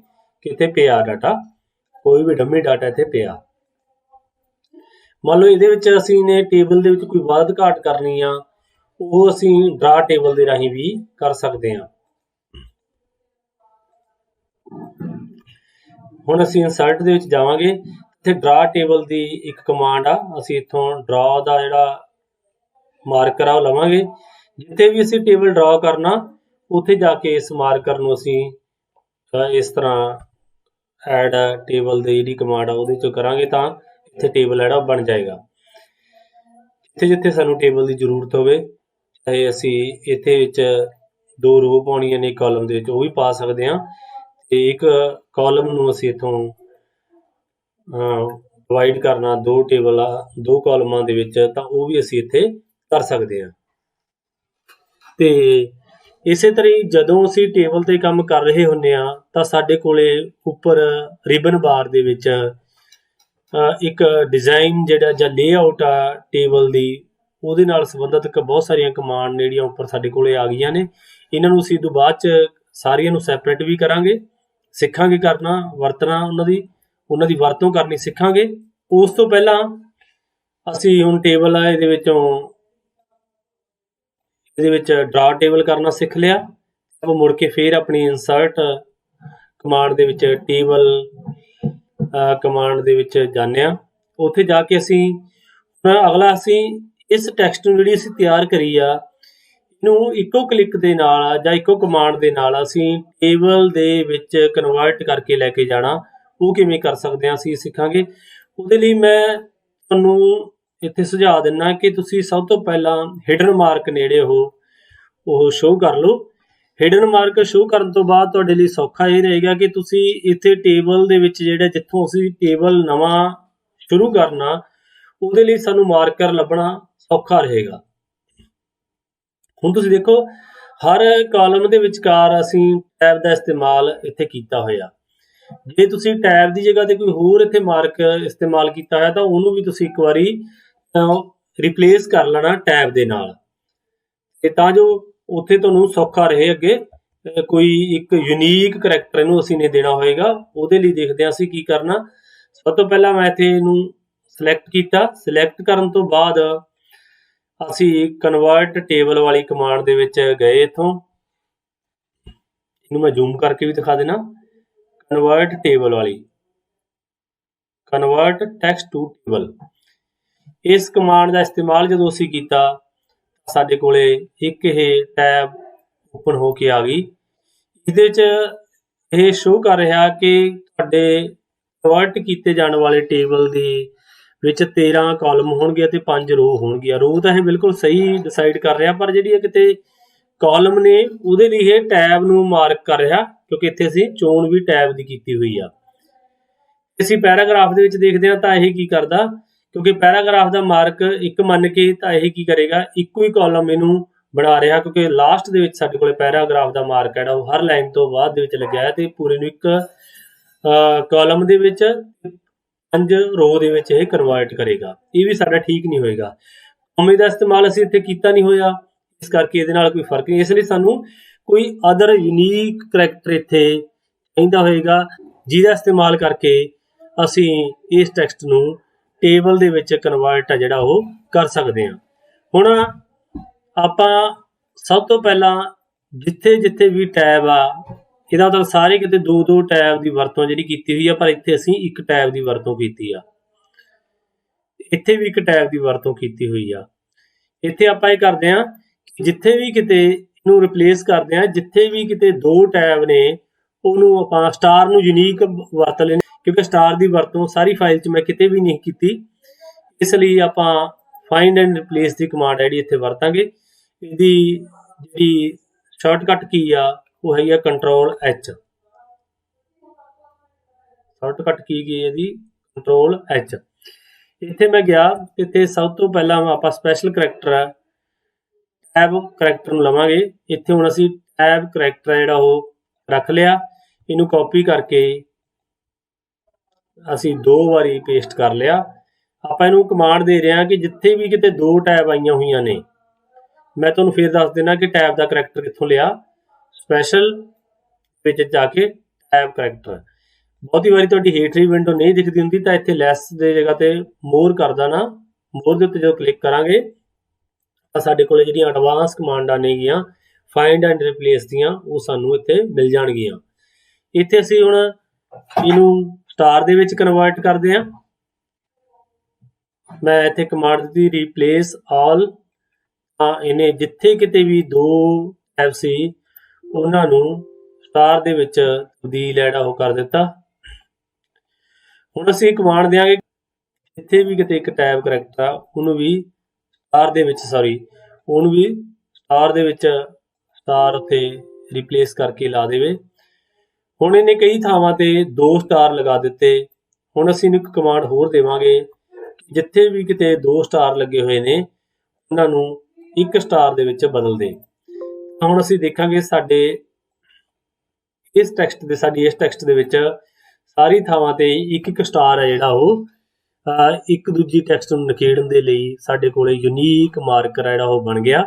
ਕਿ ਇੱਥੇ ਪਿਆ ਡਾਟਾ, ਕੋਈ ਵੀ ਡੰਮੀ ਡਾਟਾ ਇੱਥੇ ਪਿਆ। ਮੰਨ ਲਓ ਇਹਦੇ ਵਿੱਚ ਅਸੀਂ ਨੇ ਟੇਬਲ ਦੇ ਵਿੱਚ ਕੋਈ ਵਾਧ ਘਾਟ ਕਰਨੀ ਆ, ਉਹ ਅਸੀਂ ਡਰਾ ਟੇਬਲ ਦੇ ਰਾਹੀਂ ਵੀ ਕਰ ਸਕਦੇ ਹਾਂ। ਹੁਣ ਅਸੀਂ ਇੰਸਰਟ ਦੇ ਵਿੱਚ ਜਾਵਾਂਗੇ, ਇੱਥੇ ਡਰਾ ਟੇਬਲ ਦੀ ਇੱਕ ਕਮਾਂਡ ਆ, ਅਸੀਂ ਇੱਥੋਂ ਡਰਾ ਦਾ ਜਿਹੜਾ ਮਾਰਕਰ ਆ ਉਹ ਲਵਾਂਗੇ। ਜਿੱਥੇ ਵੀ ਅਸੀਂ ਟੇਬਲ ਡਰਾ ਕਰਨਾ ਉੱਥੇ ਜਾ ਕੇ ਇਸ ਮਾਰਕਰ ਨੂੰ ਅਸੀਂ ਇਸ ਤਰ੍ਹਾਂ ਐਡ ਟੇਬਲ ਦੀ ਜਿਹੜੀ ਕਮਾਂਡ ਆ ਉਹਦੇ 'ਚੋਂ ਕਰਾਂਗੇ ਤਾਂ ਇੱਥੇ ਟੇਬਲ ਜਿਹੜਾ ਬਣ ਜਾਏਗਾ। ਜਿੱਥੇ ਸਾਨੂੰ ਟੇਬਲ ਦੀ ਜ਼ਰੂਰਤ ਹੋਵੇ, ਚਾਹੇ ਅਸੀਂ ਇੱਥੇ ਵਿੱਚ 2 ਰੋ ਪਾਉਣੀਆਂ ਨੇ ਕਾਲਮ ਦੇ ਵਿੱਚ, ਉਹ ਵੀ ਪਾ ਸਕਦੇ ਹਾਂ, ਤੇ ਇੱਕ ਕਾਲਮ ਨੂੰ ਅਸੀਂ ਇੱਥੋਂ ਡਿਵਾਈਡ ਕਰਨਾ 2 ਕਾਲਮਾਂ ਦੇ ਵਿੱਚ, ਤਾਂ ਉਹ ਵੀ ਅਸੀਂ ਇੱਥੇ ਕਰ ਸਕਦੇ ਹਾਂ। ਤੇ ਇਸੇ ਤਰ੍ਹਾਂ ਹੀ ਜਦੋਂ ਅਸੀਂ ਟੇਬਲ ਤੇ ਕੰਮ ਕਰ ਰਹੇ ਹੁੰਦੇ ਹਾਂ ਤਾਂ ਸਾਡੇ ਕੋਲੇ ਉੱਪਰ ਰਿਬਨ ਬਾਰ ਦੇ ਵਿੱਚ ਇੱਕ ਡਿਜ਼ਾਈਨ ਜਿਹੜਾ ਜਾਂ ਲੇਆਊਟ ਆ ਟੇਬਲ ਦੀ, ਉਹਦੇ ਨਾਲ ਸੰਬੰਧਿਤ ਬਹੁਤ ਸਾਰੀਆਂ ਕਮਾਂਡ ਜਿਹੜੀਆਂ ਉੱਪਰ ਸਾਡੇ ਕੋਲੇ ਆ ਗਈਆਂ ਨੇ। ਇਹਨਾਂ ਨੂੰ ਅਸੀਂ ਤੋਂ ਬਾਅਦ 'ਚ ਸਾਰੀਆਂ ਨੂੰ ਸੈਪਰੇਟ ਵੀ ਕਰਾਂਗੇ, ਸਿੱਖਾਂਗੇ ਕਰਨਾ, ਵਰਤਣਾ, ਉਹਨਾਂ ਦੀ ਵਰਤੋਂ ਕਰਨੀ ਸਿੱਖਾਂਗੇ। ਉਸ ਤੋਂ ਪਹਿਲਾਂ ਅਸੀਂ ਹੁਣ ਟੇਬਲ ਆ ਇਹਦੇ ਵਿੱਚ ਡਰਾ ਟੇਬਲ ਕਰਨਾ ਸਿੱਖ ਲਿਆ। ਆਪਾਂ ਮੁੜ ਕੇ ਫੇਰ ਆਪਣੀ ਇਨਸਰਟ ਕਮਾਂਡ ਦੇ ਵਿੱਚ ਟੇਬਲ ਕਮਾਂਡ ਦੇ ਵਿੱਚ ਜਾਂਦੇ ਹਾਂ। ਉੱਥੇ ਜਾ ਕੇ ਅਗਲਾ ਅਸੀਂ ਇਸ ਟੈਕਸਟ ਨੂੰ ਜਿਹੜੀ ਅਸੀਂ ਤਿਆਰ ਕਰੀ ਆ, ਇਹਨੂੰ ਇੱਕੋ ਕਲਿੱਕ ਦੇ ਨਾਲ ਜਾਂ ਇੱਕੋ ਕਮਾਂਡ ਦੇ ਨਾਲ ਅਸੀਂ ਟੇਬਲ ਦੇ ਵਿੱਚ ਕਨਵਰਟ ਕਰਕੇ ਲੈ ਕੇ ਜਾਣਾ। ਉਹ ਕਿਵੇਂ ਕਰ ਸਕਦੇ ਹਾਂ ਅਸੀਂ ਸਿੱਖਾਂਗੇ। ਉਹਦੇ ਲਈ ਮੈਂ ਤੁਹਾਨੂੰ ਇੱਥੇ ਸੁਝਾਅ ਦਿੰਦਾ ਕਿ ਤੁਸੀਂ ਸਭ ਤੋਂ ਪਹਿਲਾਂ ਹਿਡਨ ਮਾਰਕ ਨੇੜੇ ਉਹ ਸ਼ੋਅ ਕਰ ਲਓ। ਹਿਡਨ ਮਾਰਕ ਸ਼ੋਅ ਕਰਨ ਤੋਂ ਬਾਅਦ ਤੁਹਾਡੇ ਲਈ ਸੌਖਾ ਇਹ ਰਹੇਗਾ ਕਿ ਤੁਸੀਂ ਇੱਥੇ ਟੇਬਲ ਦੇ ਵਿੱਚ ਜਿਹੜਾ ਜਿੱਥੋਂ ਅਸੀਂ ਟੇਬਲ ਨਵਾਂ ਸ਼ੁਰੂ ਕਰਨਾ, ਉਹਦੇ ਲਈ ਸਾਨੂੰ ਮਾਰਕਰ ਲੱਭਣਾ ਸੌਖਾ ਰਹੇਗਾ। ਹੁਣ ਤੁਸੀਂ ਦੇਖੋ, ਹਰ ਕਾਲਮ ਦੇ ਵਿਚਕਾਰ ਅਸੀਂ ਟੈਬ ਦਾ ਇਸਤੇਮਾਲ ਇੱਥੇ ਕੀਤਾ ਹੋਇਆ। ਜੇ ਤੁਸੀਂ ਟੈਬ ਦੀ ਜਗ੍ਹਾ ਤੇ ਕੋਈ ਹੋਰ ਇੱਥੇ ਮਾਰਕ ਇਸਤੇਮਾਲ ਕੀਤਾ ਹੋਇਆ ਤਾਂ ਉਹਨੂੰ ਵੀ ਤੁਸੀਂ ਇੱਕ ਵਾਰੀ ਰਿਪਲੇਸ ਕਰ ਲੈਣਾ ਟੈਬ ਦੇ ਨਾਲ, ਤੇ ਤਾਂ ਜੋ ਉੱਥੇ ਤੁਹਾਨੂੰ ਸੌਖਾ ਰਹੇ। ਅੱਗੇ ਕੋਈ ਇੱਕ ਯੂਨੀਕ ਕਰੈਕਟਰ ਇਹਨੂੰ ਅਸੀਂ ਨੇ ਦੇਣਾ ਹੋਏਗਾ। ਉਹਦੇ ਲਈ ਦੇਖਦੇ ਹਾਂ ਅਸੀਂ ਕੀ ਕਰਨਾ। ਸਭ ਤੋਂ ਪਹਿਲਾਂ ਮੈਂ ਇੱਥੇ ਇਹਨੂੰ ਸਿਲੈਕਟ ਕੀਤਾ। ਸਿਲੈਕਟ ਕਰਨ ਤੋਂ ਬਾਅਦ ਅਸੀਂ ਕਨਵਰਟ ਟੇਬਲ ਵਾਲੀ ਕਮਾਂਡ ਦੇ ਵਿੱਚ ਗਏ। ਇੱਥੋਂ ਇਹਨੂੰ ਮੈਂ ਜ਼ੂਮ ਕਰਕੇ ਵੀ ਦਿਖਾ ਦੇਣਾ। ਕਨਵਰਟ ਟੇਬਲ ਵਾਲੀ, ਕਨਵਰਟ ਟੈਕਸਟ ਟੂ ਟੇਬਲ, ਇਸ ਕਮਾਂਡ ਦਾ ਇਸਤੇਮਾਲ ਜਦੋਂ ਅਸੀਂ ਕੀਤਾ, ਸਾਡੇ ਕੋਲੇ ਇੱਕ ਇਹ ਟੈਬ ਓਪਨ ਹੋ ਕੇ ਆ ਗਈ। ਇਹਦੇ ਵਿੱਚ ਇਹ ਸ਼ੋਅ ਕਰ ਰਿਹਾ ਕਿ ਤੁਹਾਡੇ ਕਨਵਰਟ ਕੀਤੇ ਜਾਣ ਵਾਲੇ ਟੇਬਲ ਦੇ ਵਿੱਚ 13 ਕਾਲਮ ਹੋਣਗੇ ਅਤੇ 5 ਰੋ ਹੋਣਗੀਆਂ। ਰੋ ਤਾਂ ਇਹ ਬਿਲਕੁਲ ਸਹੀ ਡਿਸਾਈਡ ਕਰ ਰਿਹਾ, ਪਰ ਜਿਹੜੀ ਕਿਤੇ ਕਾਲਮ ਨੇ ਉਹਦੇ ਲਈ ਇਹ ਟੈਬ ਨੂੰ ਮਾਰਕ ਕਰ ਰਿਹਾ, ਕਿਉਂਕਿ ਇੱਥੇ ਅਸੀਂ ਚੋਣ ਵੀ ਟੈਬ ਦੀ ਕੀਤੀ ਹੋਈ ਆ। ਅਸੀਂ ਪੈਰਾਗ੍ਰਾਫ ਦੇ ਵਿੱਚ ਦੇਖਦੇ ਹਾਂ ਤਾਂ ਇਹ ਕੀ ਕਰਦਾ, ਕਿਉਂਕਿ ਪੈਰਾਗ੍ਰਾਫ ਦਾ ਮਾਰਕ 1 ਮੰਨ ਕੇ, ਤਾਂ ਇਹ ਕੀ ਕਰੇਗਾ, ਇੱਕੋ ਹੀ ਕਾਲਮ ਇਹਨੂੰ ਬਣਾ ਰਿਹਾ, ਕਿਉਂਕਿ ਲਾਸਟ ਦੇ ਵਿੱਚ ਸਾਡੇ ਕੋਲੇ ਪੈਰਾਗ੍ਰਾਫ ਦਾ ਮਾਰਕ ਹੈ ਉਹ ਹਰ ਲਾਈਨ ਤੋਂ ਬਾਅਦ ਦੇ ਵਿੱਚ ਲੱਗਿਆ ਹੈ, ਤੇ ਪੂਰੇ ਨੂੰ ਇੱਕ ਕਾਲਮ ਦੇ ਵਿੱਚ 5 ਰੋ ਦੇ ਵਿੱਚ ਇਹ ਕਨਵਰਟ ਕਰੇਗਾ। ਇਹ ਵੀ ਸਾਡਾ ਠੀਕ ਨਹੀਂ ਹੋਏਗਾ। ਕੋਮੇ ਦਾ ਇਸਤੇਮਾਲ ਅਸੀਂ ਇੱਥੇ ਕੀਤਾ ਨਹੀਂ ਹੋਇਆ, ਇਸ ਕਰਕੇ ਇਹਦੇ ਨਾਲ ਕੋਈ ਫਰਕ ਨਹੀਂ। ਇਸ ਲਈ ਸਾਨੂੰ ਕੋਈ ਅਦਰ ਯੂਨੀਕ ਕਰੈਕਟਰ ਇੱਥੇ ਚਾਹੀਦਾ ਹੋਏਗਾ, ਜਿਹਦਾ ਇਸਤੇਮਾਲ ਕਰਕੇ ਅਸੀਂ ਇਸ ਟੈਕਸਟ ਨੂੰ ਟੇਬਲ ਦੇ ਵਿੱਚ ਕਨਵਰਟ ਆ ਜਿਹੜਾ ਉਹ ਕਰ ਸਕਦੇ ਹਾਂ। ਹੁਣ ਆਪਾਂ ਸਭ ਤੋਂ ਪਹਿਲਾਂ ਜਿੱਥੇ ਵੀ ਟੈਬ ਆ, ਇਹਦਾ ਮਤਲਬ ਸਾਰੇ ਕਿਤੇ 2 ਟੈਬ ਦੀ ਵਰਤੋਂ ਜਿਹੜੀ ਕੀਤੀ ਹੋਈ ਆ, ਪਰ ਇੱਥੇ ਅਸੀਂ ਇੱਕ ਟੈਬ ਦੀ ਵਰਤੋਂ ਕੀਤੀ ਆ। ਇੱਥੇ ਵੀ ਇੱਕ ਟੈਬ ਦੀ ਵਰਤੋਂ ਕੀਤੀ ਹੋਈ ਆ। ਇੱਥੇ ਆਪਾਂ ਇਹ ਕਰਦੇ ਹਾਂ, ਜਿੱਥੇ ਵੀ ਕਿਤੇ ਇਹਨੂੰ ਰਿਪਲੇਸ ਕਰਦੇ ਹਾਂ, ਜਿੱਥੇ ਵੀ ਕਿਤੇ 2 ਟੈਬ ਨੇ ਉਹਨੂੰ ਆਪਾਂ ਸਟਾਰ ਨੂੰ ਯੂਨੀਕ ਵਰਤ ਲੈਂਦੇ, ਕਿਉਂਕਿ ਸਟਾਰ ਦੀ ਵਰਤੋਂ ਸਾਰੀ ਫਾਈਲ 'ਚ ਮੈਂ ਕਿਤੇ ਵੀ ਨਹੀਂ ਕੀਤੀ। ਇਸ ਲਈ ਆਪਾਂ find and replace the command ਹੈ ਜਿਹੜੀ ਇੱਥੇ ਵਰਤਾਂਗੇ। ਇਹਦੀ ਜਿਹੜੀ ਸ਼ਾਰਟਕਟ ਕੀ ਆ ਉਹ ਹੈਗੀ ਆ Ctrl+H। ਸ਼ਾਰਟਕਟ ਕੀ ਗਈ ਇਹਦੀ Ctrl+H। ਇੱਥੇ ਮੈਂ ਗਿਆ, ਇੱਥੇ ਸਭ ਤੋਂ ਪਹਿਲਾਂ ਆਪਾਂ ਸਪੈਸ਼ਲ ਕਰੈਕਟਰ ਆ ਟੈਬ ਕਰੈਕਟਰ ਨੂੰ ਲਵਾਂਗੇ। ਇੱਥੇ ਹੁਣ ਅਸੀਂ ਟੈਬ ਕਰੈਕਟਰ ਜਿਹੜਾ ਉਹ ਰੱਖ ਲਿਆ। ਇਹਨੂੰ ਕਾਪੀ ਕਰਕੇ ਅਸੀਂ 2 ਵਾਰੀ ਪੇਸਟ ਕਰ ਲਿਆ। ਆਪਾਂ ਇਹਨੂੰ ਕਮਾਂਡ ਦੇ ਰਹੇ ਹਾਂ ਕਿ ਜਿੱਥੇ ਵੀ ਕਿਤੇ 2 ਟੈਬ ਆਈਆਂ ਹੋਈਆਂ ਨੇ, ਮੈਂ ਤੁਹਾਨੂੰ ਫਿਰ ਦੱਸ ਦੇਣਾ ਕਿ ਟੈਬ ਦਾ ਕਰੈਕਟਰ ਕਿੱਥੋਂ ਲਿਆ। ਸਪੈਸ਼ਲ ਵਿੱਚ ਜਾ ਕੇ ਟੈਬ ਕਰੈਕਟਰ, ਬਹੁਤੀ ਵਾਰੀ ਤੁਹਾਡੀ ਹੇਠਲੀ ਵਿੰਡੋ ਨਹੀਂ ਦਿਖਦੀ ਹੁੰਦੀ ਤਾਂ ਇੱਥੇ ਲੈਸ ਦੇ ਜਗ੍ਹਾ ਤੇ ਮੋਰ ਕਰ ਦੇਣਾ। ਮੋਰ ਦੇ ਉੱਤੇ ਜਦੋਂ ਕਲਿੱਕ ਕਰਾਂਗੇ ਤਾਂ ਸਾਡੇ ਕੋਲ ਜਿਹੜੀਆਂ ਐਡਵਾਂਸ ਕਮਾਂਡਾਂ ਨੇਗੀਆਂ ਫਾਈਂਡ ਐਂਡ ਰਿਪਲੇਸ ਦੀਆਂ, ਉਹ ਸਾਨੂੰ ਇੱਥੇ ਮਿਲ ਜਾਣਗੀਆਂ। ਇੱਥੇ ਅਸੀਂ ਹੁਣ ਇਹਨੂੰ ਸਟਾਰ ਦੇ ਵਿੱਚ ਕਨਵਰਟ ਕਰਦੇ ਹਾਂ। ਮੈਂ ਇੱਥੇ ਕਮਾਂਡ ਦਿੱਤੀ ਰਿਪਲੇਸ ਆਲ, ਤਾਂ ਇਹਨੇ ਜਿੱਥੇ ਕਿਤੇ ਵੀ 2 ਟੈਬ ਸੀ ਉਹਨਾਂ ਨੂੰ ਸਟਾਰ ਦੇ ਵਿੱਚ ਤਬਦੀਲ ਜਿਹੜਾ ਉਹ ਕਰ ਦਿੱਤਾ। ਹੁਣ ਅਸੀਂ ਕਮਾਂਡ ਦਿਆਂਗੇ ਜਿੱਥੇ ਵੀ ਕਿਤੇ ਇੱਕ ਟੈਬ ਕਰੈਕਟਰ ਆ ਉਹਨੂੰ ਵੀ ਸਟਾਰ ਦੇ ਵਿੱਚ ਉਹਨੂੰ ਵੀ ਸਟਾਰ ਦੇ ਵਿੱਚ ਸਟਾਰ ਉੱਥੇ ਰਿਪਲੇਸ ਕਰਕੇ ਲਾ ਦੇਵੇ। ਹੁਣ ਇਹਨੇ ਕਈ ਥਾਵਾਂ ਤੇ 2 ਸਟਾਰ ਲਗਾ ਦਿੱਤੇ। ਹੁਣ ਅਸੀਂ ਇਹਨੂੰ ਇੱਕ ਕਮਾਂਡ ਹੋਰ ਦੇਵਾਂਗੇ, ਜਿੱਥੇ ਵੀ ਕਿਤੇ 2 ਸਟਾਰ ਲੱਗੇ ਹੋਏ ਨੇ ਉਹਨਾਂ ਨੂੰ 1 ਸਟਾਰ ਦੇ ਵਿੱਚ ਬਦਲ ਦੇ। ਹੁਣ ਅਸੀਂ ਦੇਖਾਂਗੇ ਸਾਡੀ ਇਸ ਟੈਕਸਟ ਦੇ ਵਿੱਚ ਸਾਰੀ ਥਾਵਾਂ ਤੇ ਇੱਕ ਸਟਾਰ ਹੈ ਜਿਹੜਾ ਉਹ ਇੱਕ ਦੂਜੀ ਟੈਕਸਟ ਨੂੰ ਨਖੇੜਨ ਦੇ ਲਈ ਸਾਡੇ ਕੋਲੇ ਯੂਨੀਕ ਮਾਰਕਰ ਜਿਹੜਾ ਉਹ ਬਣ ਗਿਆ।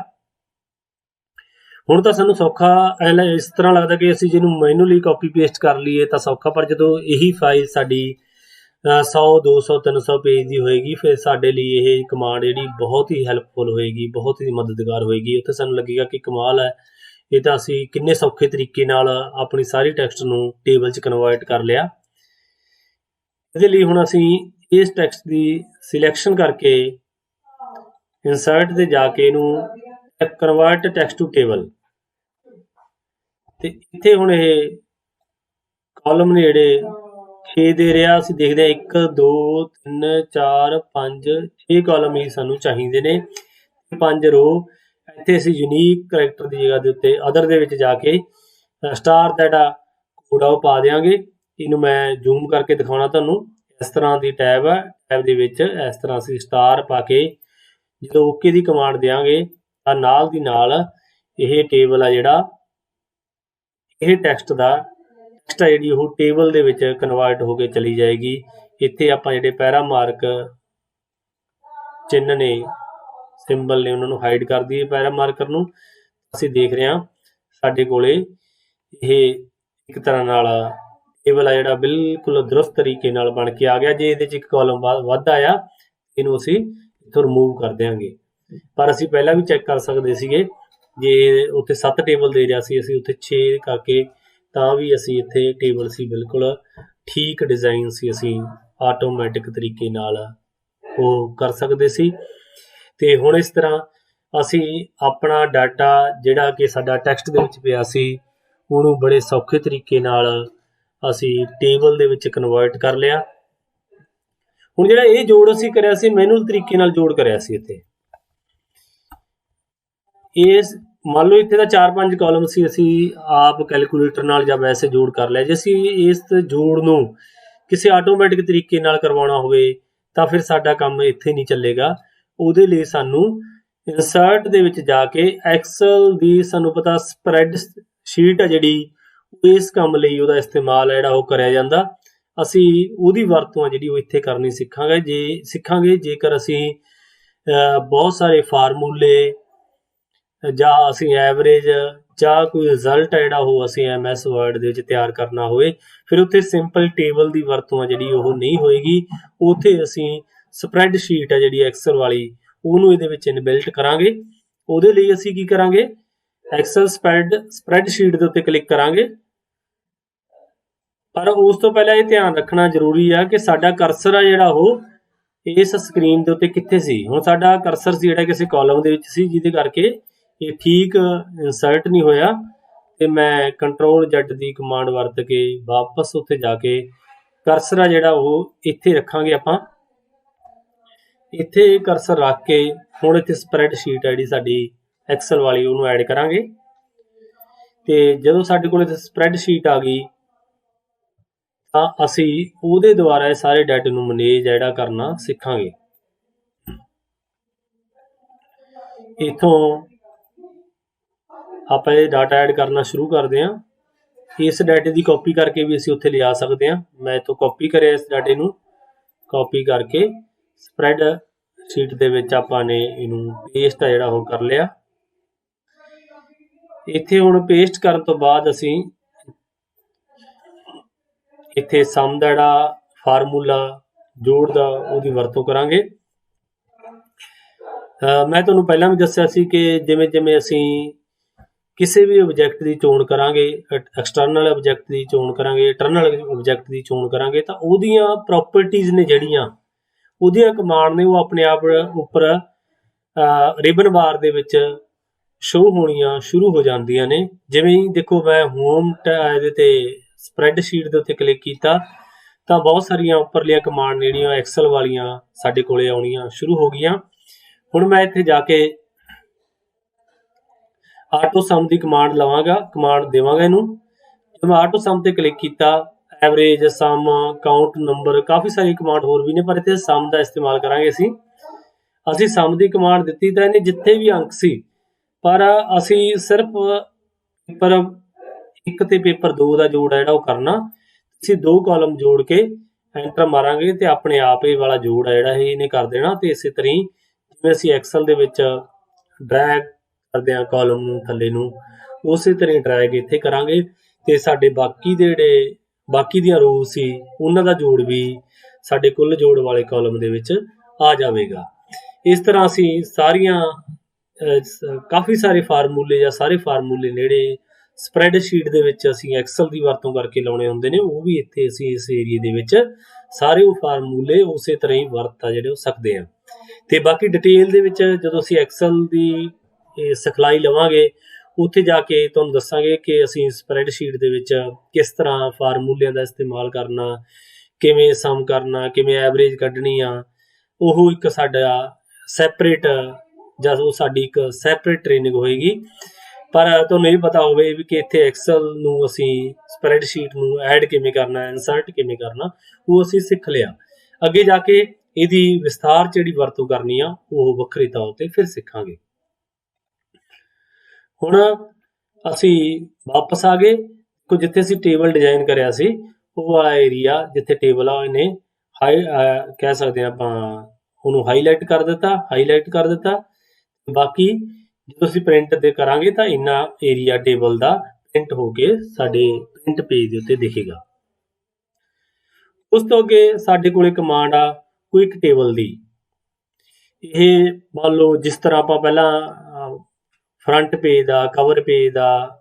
ਹੁਣ ਤਾਂ ਸਾਨੂੰ ਸੌਖਾ ਇਸ ਤਰ੍ਹਾਂ ਲੱਗਦਾ ਕਿ ਅਸੀਂ ਜਿਹਨੂੰ ਮੈਨੂਅਲੀ ਕਾਪੀ ਪੇਸਟ ਕਰ ਲਈਏ ਤਾਂ ਸੌਖਾ, ਪਰ ਜਦੋਂ ਇਹੀ ਫਾਈਲ ਸਾਡੀ 100 200 300 ਪੇਜ ਦੀ ਹੋਏਗੀ ਫਿਰ ਸਾਡੇ ਲਈ ਇਹ ਕਮਾਂਡ ਜਿਹੜੀ ਬਹੁਤ ਹੀ ਹੈਲਪਫੁਲ ਹੋਏਗੀ, ਬਹੁਤ ਹੀ ਮਦਦਗਾਰ ਹੋਏਗੀ। ਉੱਥੇ ਸਾਨੂੰ ਲੱਗੇਗਾ ਕਿ ਕਮਾਲ ਹੈ, ਇਹ ਤਾਂ ਅਸੀਂ ਕਿੰਨੇ ਸੌਖੇ ਤਰੀਕੇ ਨਾਲ ਆਪਣੀ ਸਾਰੀ ਟੈਕਸਟ ਨੂੰ ਟੇਬਲ 'ਚ ਕਨਵਰਟ ਕਰ ਲਿਆ। ਇਹਦੇ ਲਈ ਹੁਣ ਅਸੀਂ ਇਸ ਟੈਕਸਟ ਦੀ ਸਿਲੈਕਸ਼ਨ ਕਰਕੇ ਇਨਸਰਟ ਤੇ ਜਾ ਕੇ ਇਹਨੂੰ ਕਨਵਰਟ ਟੈਕਸਟ ਟੂ ਟੇਬਲ, ਤੇ ਇੱਥੇ ਹੁਣ ਇਹ ਕਾਲਮ ਨੇ ਜਿਹੜੇ 6 ਦੇ ਰਿਹਾ। ਅਸੀਂ ਦੇਖਦੇ ਹਾਂ 1 2 3 4 5 6 ਕਾਲਮ ਹੀ ਸਾਨੂੰ ਚਾਹੀਦੇ ਨੇ, 5 ਰੋ। ਇੱਥੇ ਅਸੀਂ ਯੂਨੀਕ ਕਰੈਕਟਰ ਦੀ ਜਗ੍ਹਾ ਦੇ ਉੱਤੇ ਅਦਰ ਦੇ ਵਿੱਚ ਜਾ ਕੇ ਸਟਾਰ ਦਾ ਜਿਹੜਾ ਕੋਡ ਆ ਉਹ ਪਾ ਦਿਆਂਗੇ। ਇਹਨੂੰ ਮੈਂ ਜ਼ੂਮ ਕਰਕੇ ਦਿਖਾਉਣਾ ਤੁਹਾਨੂੰ। ਇਸ ਤਰ੍ਹਾਂ ਦੀ ਟੈਬ ਹੈ, ਟੈਬ ਦੇ ਵਿੱਚ ਇਸ ਤਰ੍ਹਾਂ ਅਸੀਂ ਸਟਾਰ ਪਾ ਕੇ ਜਦੋਂ ਓਕੇ ਦੀ ਕਮਾਂਡ ਦਿਆਂਗੇ ਤਾਂ ਨਾਲ ਦੀ ਨਾਲ ਇਹ ਟੇਬਲ ਆ ਜਿਹੜਾ ਇਹ ਟੈਕਸਟ ਹੈ ਜਿਹੜੀ ਉਹ ਟੇਬਲ ਦੇ ਵਿੱਚ ਕਨਵਰਟ ਹੋ ਕੇ ਚਲੀ ਜਾਏਗੀ। ਇੱਥੇ ਆਪਾਂ ਜਿਹੜੇ ਪੈਰਾ ਮਾਰਕ ਚਿੰਨ੍ਹ ਨੇ, ਸਿੰਬਲ ਨੇ, ਉਹਨਾਂ ਨੂੰ ਹਾਈਡ ਕਰ ਦਈਏ। ਪੈਰਾ ਮਾਰਕਰ ਨੂੰ ਅਸੀਂ ਦੇਖ ਰਹੇ ਹਾਂ ਸਾਡੇ ਕੋਲੇ ਇਹ ਇੱਕ ਤਰ੍ਹਾਂ ਨਾਲ ਟੇਬਲ ਆ ਜਿਹੜਾ ਬਿਲਕੁਲ ਦਰੁਸਤ ਤਰੀਕੇ ਨਾਲ ਬਣ ਕੇ ਆ ਗਿਆ। ਜੇ ਇਹਦੇ 'ਚ ਇੱਕ ਕਾਲਮ ਵੱਧ ਆਇਆ ਇਹਨੂੰ ਅਸੀਂ ਇੱਥੋਂ ਰਿਮੂਵ ਕਰ ਦਿਆਂਗੇ, ਪਰ ਅਸੀਂ ਪਹਿਲਾਂ ਵੀ ਚੈੱਕ ਕਰ ਸਕਦੇ ਸੀਗੇ। ਜੇ ਉੱਥੇ 7 ਟੇਬਲ ਦੇ ਰਿਹਾ ਸੀ, ਅਸੀਂ ਉੱਥੇ 6 ਕਰਕੇ ਤਾਂ ਵੀ ਅਸੀਂ ਇੱਥੇ ਟੇਬਲ ਸੀ ਬਿਲਕੁਲ ਠੀਕ ਡਿਜ਼ਾਈਨ ਸੀ, ਅਸੀਂ ਆਟੋਮੈਟਿਕ ਤਰੀਕੇ ਨਾਲ ਉਹ ਕਰ ਸਕਦੇ ਸੀ। ਤੇ ਹੁਣ ਇਸ ਤਰ੍ਹਾਂ ਅਸੀਂ ਆਪਣਾ ਡਾਟਾ ਜਿਹੜਾ ਕਿ ਸਾਡਾ ਟੈਕਸਟ ਦੇ ਵਿੱਚ ਪਿਆ ਸੀ ਉਹਨੂੰ ਬੜੇ ਸੌਖੇ ਤਰੀਕੇ ਨਾਲ ਅਸੀਂ ਟੇਬਲ ਦੇ ਵਿੱਚ ਕਨਵਰਟ ਕਰ ਲਿਆ। ਹੁਣ ਜਿਹੜਾ ਇਹ ਜੋੜ ਅਸੀਂ ਕਰਿਆ ਸੀ ਮੈਨੂਅਲ ਤਰੀਕੇ ਨਾਲ ਜੋੜ ਕਰਿਆ ਸੀ, ਇੱਥੇ ਇਸ ਮੰਨ ਲਓ ਇੱਥੇ ਤਾਂ 4-5 ਕਾਲਮ ਸੀ, ਅਸੀਂ ਆਪ ਕੈਲਕੂਲੇਟਰ ਨਾਲ ਜਾਂ ਵੈਸੇ ਜੋੜ ਕਰ ਲਿਆ। ਜੇ ਅਸੀਂ ਇਸ ਜੋੜ ਨੂੰ ਕਿਸੇ ਆਟੋਮੈਟਿਕ ਤਰੀਕੇ ਨਾਲ ਕਰਵਾਉਣਾ ਹੋਵੇ ਤਾਂ ਫਿਰ ਸਾਡਾ ਕੰਮ ਇੱਥੇ ਨਹੀਂ ਚੱਲੇਗਾ। ਉਹਦੇ ਲਈ ਸਾਨੂੰ ਇਨਸਰਟ ਦੇ ਵਿੱਚ ਜਾ ਕੇ ਐਕਸਲ ਦੀ ਸਾਨੂੰ ਪਤਾ ਸਪਰੈਡ ਸ਼ੀਟ ਹੈ ਜਿਹੜੀ ਇਸ ਕੰਮ ਲਈ ਉਹਦਾ ਇਸਤੇਮਾਲ ਹੈ ਜਿਹੜਾ ਉਹ ਕਰਿਆ ਜਾਂਦਾ। ਅਸੀਂ ਉਹਦੀ ਵਰਤੋਂ ਆ ਜਿਹੜੀ ਉਹ ਇੱਥੇ ਕਰਨੀ ਸਿੱਖਾਂਗੇ ਜੇਕਰ ਅਸੀਂ ਬਹੁਤ ਸਾਰੇ ਫਾਰਮੂਲੇ ਜਾਂ ਅਸੀਂ ਐਵਰੇਜ ਜਾਂ ਕੋਈ ਰਿਜ਼ਲਟ ਹੈ ਜਿਹੜਾ ਉਹ ਅਸੀਂ MS ਵਰਡ ਦੇ ਵਿੱਚ ਤਿਆਰ ਕਰਨਾ ਹੋਵੇ, ਫਿਰ ਉੱਥੇ ਸਿੰਪਲ ਟੇਬਲ ਦੀ ਵਰਤੋਂ ਆ ਜਿਹੜੀ ਉਹ ਨਹੀਂ ਹੋਏਗੀ। ਉੱਥੇ ਅਸੀਂ ਸਪਰੈਡ ਸ਼ੀਟ ਹੈ ਜਿਹੜੀ ਐਕਸਲ ਵਾਲੀ ਉਹਨੂੰ ਇਹਦੇ ਵਿੱਚ ਇਨਬਿਲਟ ਕਰਾਂਗੇ। ਉਹਦੇ ਲਈ ਅਸੀਂ ਕੀ ਕਰਾਂਗੇ, ਐਕਸਲ ਸਪਰੈਡ ਸ਼ੀਟ ਦੇ ਉੱਤੇ ਕਲਿੱਕ ਕਰਾਂਗੇ। ਪਰ ਉਸ ਤੋਂ ਪਹਿਲਾਂ ਇਹ ਧਿਆਨ ਰੱਖਣਾ ਜ਼ਰੂਰੀ ਆ ਕਿ ਸਾਡਾ ਕਰਸਰ ਆ ਜਿਹੜਾ ਉਹ ਇਸ ਸਕਰੀਨ ਦੇ ਉੱਤੇ ਕਿੱਥੇ ਸੀ। ਹੁਣ ਸਾਡਾ ਕਰਸਰ ਸੀ ਜਿਹੜਾ ਕਿਸੇ ਕਾਲਮ ਦੇ ਵਿੱਚ ਸੀ, ਜਿਹਦੇ ਕਰਕੇ ਇਹ ਠੀਕ ਇਨਸਰਟ ਨਹੀਂ ਹੋਇਆ। ਤੇ ਮੈਂ Ctrl+Z ਦੀ ਕਮਾਂਡ ਵਰਤ ਕੇ ਵਾਪਸ ਉੱਥੇ ਜਾ ਕੇ ਕਰਸਰ ਆ ਜਿਹੜਾ ਉਹ ਇੱਥੇ ਰੱਖਾਂਗੇ। ਆਪਾਂ ਇੱਥੇ ਕਰਸਰ ਰੱਖ ਕੇ ਹੁਣ ਇੱਥੇ ਸਪਰੈਡ ਸ਼ੀਟ ਹੈ ਜਿਹੜੀ ਸਾਡੀ ਐਕਸਲ ਵਾਲੀ ਉਹਨੂੰ ਐਡ ਕਰਾਂਗੇ। ਤੇ ਜਦੋਂ ਸਾਡੇ ਕੋਲ ਇੱਥੇ ਸਪਰੈਡ ਸ਼ੀਟ ਆ ਗਈ ਤਾਂ ਅਸੀਂ ਉਹਦੇ ਦੁਆਰਾ ਇਹ ਸਾਰੇ ਡਾਟੇ ਨੂੰ ਮੈਨੇਜ ਜਿਹੜਾ ਕਰਨਾ ਸਿੱਖਾਂਗੇ। ਇੱਥੋਂ ਆਪਾਂ ਇਹ ਡਾਟਾ ਐਡ ਕਰਨਾ ਸ਼ੁਰੂ ਕਰਦੇ ਹਾਂ। ਇਸ ਡਾਟੇ ਦੀ ਕਾਪੀ ਕਰਕੇ ਵੀ ਅਸੀਂ ਉੱਥੇ ਲਿਆ ਸਕਦੇ ਹਾਂ। ਮੈਂ ਇੱਥੋਂ ਕਾਪੀ ਕਰਿਆ ਇਸ ਡਾਟੇ ਨੂੰ, ਕਾਪੀ ਕਰਕੇ ਸਪਰੈਡ ਸ਼ੀਟ ਦੇ ਵਿੱਚ ਆਪਾਂ ਨੇ ਇਹਨੂੰ ਪੇਸਟ ਆ ਜਿਹੜਾ ਉਹ ਕਰ ਲਿਆ। ਇੱਥੇ ਹੁਣ ਪੇਸਟ ਕਰਨ ਤੋਂ ਬਾਅਦ ਅਸੀਂ ਇੱਥੇ ਸਮ ਦਾ ਜਿਹੜਾ ਫਾਰਮੂਲਾ ਜੋੜ ਦਾ ਉਹਦੀ ਵਰਤੋਂ ਕਰਾਂਗੇ। ਮੈਂ ਤੁਹਾਨੂੰ ਪਹਿਲਾਂ ਵੀ ਦੱਸਿਆ ਸੀ ਕਿ ਜਿਵੇਂ ਅਸੀਂ ਕਿਸੇ ਵੀ ਆਬਜੈਕਟ ਦੀ ਚੋਣ ਕਰਾਂਗੇ, ਐਕਸਟਰਨਲ ਆਬਜੈਕਟ ਦੀ ਚੋਣ ਕਰਾਂਗੇ, ਇੰਟਰਨਲ ਆਬਜੈਕਟ ਦੀ ਚੋਣ ਕਰਾਂਗੇ, ਤਾਂ ਉਹਦੀਆਂ ਪ੍ਰੋਪਰਟੀਜ਼ ਨੇ ਜਿਹੜੀਆਂ ਉਹਦੀਆਂ ਕਮਾਂਡ ਨੇ ਉਹ ਆਪਣੇ ਆਪ ਉੱਪਰ ਰਿਬਨ ਬਾਰ ਦੇ ਵਿੱਚ ਸ਼ੋ ਹੋਣੀਆਂ ਸ਼ੁਰੂ ਹੋ ਜਾਂਦੀਆਂ ਨੇ। ਜਿਵੇਂ ਹੀ ਦੇਖੋ ਮੈਂ ਹੋਮ ਇਹਦੇ ਤੇ ਸਪਰੈਡ ਸ਼ੀਟ ਦੇ ਉੱਤੇ ਕਲਿੱਕ ਕੀਤਾ ਤਾਂ ਬਹੁਤ ਸਾਰੀਆਂ ਉੱਪਰਲੀਆਂ ਕਮਾਂਡ ਜਿਹੜੀਆਂ ਐਕਸਲ ਵਾਲੀਆਂ ਸਾਡੇ ਕੋਲੇ ਆਉਣੀਆਂ ਸ਼ੁਰੂ ਹੋ ਗਈਆਂ। ਹੁਣ मैं इत्थे जाके ਆਟੋ ਸਮ ਦੀ ਕਮਾਂਡ ਦੇਵਾਂਗਾ ਇਹਨੂੰ। ਜਦੋਂ ਮੈਂ ਆਟੋ ਸਮ ਤੇ ਕਲਿੱਕ ਕੀਤਾ, ਐਵਰੇਜ, ਸਮ, ਕਾਊਂਟ, ਨੰਬਰ, ਕਾਫੀ ਸਾਰੀ ਕਮਾਂਡ ਹੋਰ ਵੀ ਨੇ, ਪਰ ਇੱਥੇ ਸਮ ਦਾ ਇਸਤੇਮਾਲ ਕਰਾਂਗੇ ਅਸੀਂ ਸਮ ਦੀ ਕਮਾਂਡ ਦਿੱਤੀ ਤਾਂ ਇਹਨੇ ਜਿੱਥੇ ਵੀ ਅੰਕ ਸੀ, ਪਰ ਅਸੀਂ ਸਿਰਫ ਪੇਪਰ 1 ਤੇ ਪੇਪਰ 2 ਦਾ ਜੋੜ ਹੈ ਜਿਹੜਾ ਉਹ ਕਰਨਾ। ਅਸੀਂ 2 ਕਾਲਮ ਜੋੜ ਕੇ ਐਂਟਰ ਮਾਰਾਂਗੇ ਤੇ ਆਪਣੇ ਆਪ ਇਹ ਵਾਲਾ ਜੋੜ ਹੈ ਜਿਹੜਾ ਇਹਨੇ ਕਰ ਦੇਣਾ। ਤੇ ਇਸੇ ਤਰ੍ਹਾਂ ਹੀ ਜਿਵੇਂ ਅਸੀਂ ਐਕਸਲ ਦੇ ਵਿੱਚ ਡਰੈਗ ਕਰਦੇ ਹਾਂ ਕਾਲਮ ਨੂੰ ਥੱਲੇ ਨੂੰ, ਉਸੇ ਤਰ੍ਹਾਂ ਡਰੈਗ ਇੱਥੇ ਕਰਾਂਗੇ ਤੇ ਸਾਡੇ ਬਾਕੀ ਦੇ ਜਿਹੜੇ ਬਾਕੀ ਦੀਆਂ ਰੋ ਸੀ ਉਹਨਾਂ ਦਾ ਜੋੜ ਵੀ ਸਾਡੇ ਕੁੱਲ ਜੋੜ ਵਾਲੇ ਕਾਲਮ ਦੇ ਵਿੱਚ ਆ ਜਾਵੇਗਾ। ਇਸ ਤਰ੍ਹਾਂ ਅਸੀਂ ਸਾਰੀਆਂ ਕਾਫੀ ਸਾਰੇ ਫਾਰਮੂਲੇ ਜਾਂ ਸਾਰੇ ਫਾਰਮੂਲੇ ਜਿਹੜੇ ਸਪਰੈਡਸ਼ੀਟ ਦੇ ਵਿੱਚ ਅਸੀਂ ਐਕਸਲ ਦੀ ਵਰਤੋਂ ਕਰਕੇ ਲਾਉਣੇ ਹੁੰਦੇ ਨੇ, ਉਹ ਵੀ ਇੱਥੇ ਅਸੀਂ ਇਸ ਏਰੀਏ ਦੇ ਵਿੱਚ ਸਾਰੇ ਉਹ ਫਾਰਮੂਲੇ ਉਸੇ ਤਰ੍ਹਾਂ ਹੀ ਵਰਤ ਜਿਹੜੇ ਉਹ ਸਕਦੇ ਹਾਂ। ਤੇ ਬਾਕੀ ਡਿਟੇਲ ਦੇ ਵਿੱਚ ਜਦੋਂ ਅਸੀਂ ਐਕਸਲ ਦੀ ਸਿਖਲਾਈ ਲਵਾਂਗੇ, ਉੱਥੇ ਜਾ ਕੇ ਤੁਹਾਨੂੰ ਦੱਸਾਂਗੇ ਕਿ ਅਸੀਂ ਸਪਰੈਡਸ਼ੀਟ ਦੇ ਵਿੱਚ ਕਿਸ ਤਰ੍ਹਾਂ ਫਾਰਮੂਲਿਆਂ ਦਾ ਇਸਤੇਮਾਲ ਕਰਨਾ, ਕਿਵੇਂ ਸਮ ਕਰਨਾ, ਕਿਵੇਂ ਐਵਰੇਜ ਕੱਢਣੀ ਆ। ਉਹ ਇੱਕ ਸਾਡਾ ਸੈਪਰੇਟ ਜਾਂ ਉਹ ਸਾਡੀ ਇੱਕ ਸੈਪਰੇਟ ਟ੍ਰੇਨਿੰਗ ਹੋਏਗੀ। ਪਰ ਤੁਹਾਨੂੰ ਇਹ ਪਤਾ ਹੋਵੇ ਵੀ ਕਿ ਇੱਥੇ ਐਕਸਲ ਨੂੰ ਅਸੀਂ ਸਪਰੈਡਸ਼ੀਟ ਨੂੰ ਐਡ ਕਿਵੇਂ ਕਰਨਾ, ਇਨਸਰਟ ਕਿਵੇਂ ਕਰਨਾ, ਉਹ ਅਸੀਂ ਸਿੱਖ ਲਿਆ। ਅੱਗੇ ਜਾ ਕੇ ਇਹਦੀ ਵਿਸਥਾਰ 'ਚ ਜਿਹੜੀ ਵਰਤੋਂ ਕਰਨੀ ਆ ਉਹ ਵੱਖਰੇ ਤੌਰ ਤੇ ਫਿਰ ਸਿੱਖਾਂਗੇ। ਹੁਣ ਅਸੀਂ ਵਾਪਸ ਆ ਗਏ ਜਿੱਥੇ ਅਸੀਂ ਟੇਬਲ ਡਿਜ਼ਾਈਨ ਕਰਿਆ ਸੀ, ਉਹ ਵਾਲਾ ਏਰੀਆ ਜਿੱਥੇ ਟੇਬਲ ਆ ਇਹਨੇ ਕਹਿ ਸਕਦੇ ਹਾਂ ਆਪਾਂ ਉਹਨੂੰ ਹਾਈਲਾਈਟ ਕਰ ਦਿੱਤਾ। ਬਾਕੀ ਜਦੋਂ ਅਸੀਂ ਪ੍ਰਿੰਟ ਤੇ ਕਰਾਂਗੇ ਤਾਂ ਇੰਨਾ ਏਰੀਆ ਟੇਬਲ ਦਾ ਪ੍ਰਿੰਟ ਹੋ ਕੇ ਸਾਡੇ ਪ੍ਰਿੰਟ ਪੇਜ ਦੇ ਉੱਤੇ ਦਿਖੇਗਾ। ਉਸ ਤੋਂ ਅੱਗੇ ਸਾਡੇ ਕੋਲੇ ਕਮਾਂਡ ਆ ਕੁਇਕ ਟੇਬਲ ਦੀ। ਇਹ ਮੰਨ ਲਓ ਜਿਸ ਤਰ੍ਹਾਂ ਆਪਾਂ ਪਹਿਲਾਂ ਫਰੰਟ ਪੇਜ ਦਾ, ਕਵਰ ਪੇਜ ਦਾ,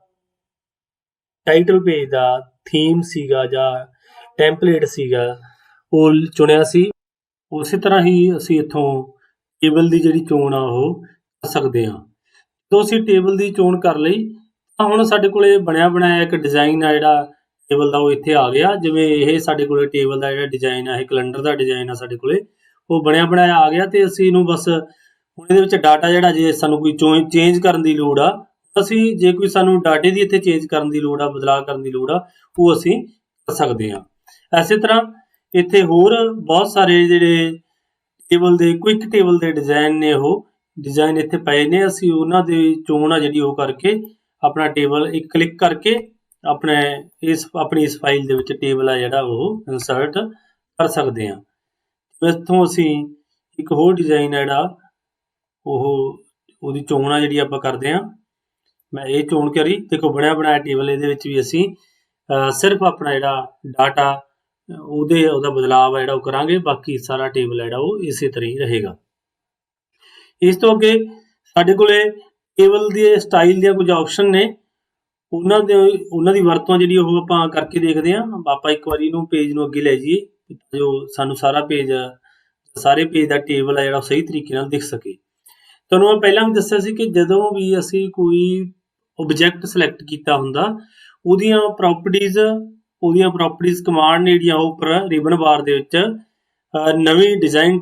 ਟਾਈਟਲ ਪੇਜ ਦਾ, ਥੀਮ ਸੀਗਾ ਜਾਂ ਟੈਂਪਲੇਟ ਸੀਗਾ ਉਹ ਚੁਣਿਆ ਸੀ, ਉਸੇ ਤਰ੍ਹਾਂ ਹੀ ਅਸੀਂ ਇੱਥੋਂ ਟੇਬਲ ਦੀ ਜਿਹੜੀ ਚੋਣ ਆ ਉਹ ਕਰ ਸਕਦੇ ਹਾਂ। ਜਦੋਂ ਅਸੀਂ ਟੇਬਲ ਦੀ ਚੋਣ ਕਰ ਲਈ ਤਾਂ ਹੁਣ ਸਾਡੇ ਕੋਲੇ ਬਣਿਆ ਬਣਾਇਆ ਇੱਕ ਡਿਜ਼ਾਈਨ ਆ ਜਿਹੜਾ ਟੇਬਲ ਦਾ ਉਹ ਇੱਥੇ ਆ ਗਿਆ। ਜਿਵੇਂ ਇਹ ਸਾਡੇ ਕੋਲੇ ਟੇਬਲ ਦਾ ਜਿਹੜਾ ਡਿਜ਼ਾਈਨ ਆ, ਇਹ ਕੈਲੰਡਰ ਦਾ ਡਿਜ਼ਾਈਨ ਆ ਸਾਡੇ ਕੋਲੇ, ਉਹ ਬਣਿਆ ਬਣਾਇਆ ਆ ਗਿਆ। ਤੇ ਅਸੀਂ ਇਹਨੂੰ ਬਸ ਹੁਣ ਇਹਦੇ ਵਿੱਚ ਡਾਟਾ ਜਿਹੜਾ ਜੇ ਸਾਨੂੰ ਕੋਈ ਚੇਂਜ ਕਰਨ ਦੀ ਲੋੜ ਆ, ਅਸੀਂ ਜੇ ਕੋਈ ਸਾਨੂੰ ਡਾਟੇ ਦੀ ਇੱਥੇ ਚੇਂਜ ਕਰਨ ਦੀ ਲੋੜ ਆ, ਬਦਲਾਅ ਕਰਨ ਦੀ ਲੋੜ ਆ, ਉਹ ਅਸੀਂ ਕਰ ਸਕਦੇ ਹਾਂ। ਇਸੇ ਤਰ੍ਹਾਂ ਇੱਥੇ ਹੋਰ ਬਹੁਤ ਸਾਰੇ ਜਿਹੜੇ ਟੇਬਲ ਦੇ ਕੁਇਕ ਟੇਬਲ ਦੇ ਡਿਜ਼ਾਈਨ ਨੇ, ਉਹ ਡਿਜ਼ਾਈਨ ਇੱਥੇ ਪਏ ਨੇ। ਅਸੀਂ ਉਹਨਾਂ ਦੀ ਚੋਣ ਆ ਜਿਹੜੀ ਉਹ ਕਰਕੇ ਆਪਣਾ ਟੇਬਲ ਇੱਕ ਕਲਿੱਕ ਕਰਕੇ ਆਪਣੀ ਇਸ ਫਾਈਲ ਦੇ ਵਿੱਚ ਟੇਬਲ ਆ ਜਿਹੜਾ ਉਹ ਇਨਸਰਟ ਕਰ ਸਕਦੇ ਹਾਂ। ਇੱਥੋਂ ਅਸੀਂ ਇੱਕ ਹੋਰ ਡਿਜ਼ਾਈਨ ਆ ਜਿਹੜਾ ਉਹਦੀ ਚੋਣ ਆ ਜਿਹੜੀ ਆਪਾਂ ਕਰਦੇ ਹਾਂ। ਮੈਂ ਇਹ ਚੋਣ ਕਰੀ, ਦੇਖੋ ਬਣਿਆ ਬਣਾਇਆ ਟੇਬਲ। ਇਹਦੇ ਵਿੱਚ ਵੀ ਅਸੀਂ ਸਿਰਫ ਆਪਣਾ ਜਿਹੜਾ ਡਾਟਾ ਉਹਦਾ ਬਦਲਾਅ ਆ ਜਿਹੜਾ ਉਹ ਕਰਾਂਗੇ, ਬਾਕੀ ਸਾਰਾ ਟੇਬਲ ਜਿਹੜਾ ਉਹ ਇਸੇ ਤਰ੍ਹਾਂ ਹੀ ਰਹੇਗਾ। ਇਸ ਤੋਂ ਅੱਗੇ ਸਾਡੇ ਕੋਲੇ ਟੇਬਲ ਦੇ ਸਟਾਈਲ ਦੀਆਂ ਕੁਝ ਆਪਸ਼ਨ ਨੇ, ਉਹਨਾਂ ਦੀ ਵਰਤੋਂ ਜਿਹੜੀ ਉਹ ਆਪਾਂ ਕਰਕੇ ਦੇਖਦੇ ਹਾਂ। ਆਪਾਂ ਇੱਕ ਵਾਰੀ ਇਹਨੂੰ ਪੇਜ ਨੂੰ ਅੱਗੇ ਲੈ ਜਾਈਏ ਜੋ ਸਾਨੂੰ ਸਾਰੇ ਪੇਜ ਦਾ ਟੇਬਲ ਆ ਜਿਹੜਾ ਸਹੀ ਤਰੀਕੇ ਨਾਲ ਦਿਖ ਸਕੇ। ਤੁਹਾਨੂੰ ਮੈਂ ਪਹਿਲਾਂ ਵੀ ਦੱਸਿਆ ਸੀ ਕਿ ਜਦੋਂ ਵੀ ਅਸੀਂ ਕੋਈ ਓਬਜੈਕਟ ਸਿਲੈਕਟ ਕੀਤਾ ਹੁੰਦਾ, ਉਹਦੀਆਂ ਪ੍ਰੋਪਰਟੀਜ਼ ਕਮਾਂਡ ਨੇ ਜਿਹੜੀਆਂ ਉਹ ਉੱਪਰ ਰਿਬਨ ਬਾਰ ਦੇ ਵਿੱਚ ਨਵੀਂ ਡਿਜ਼ਾਈਨ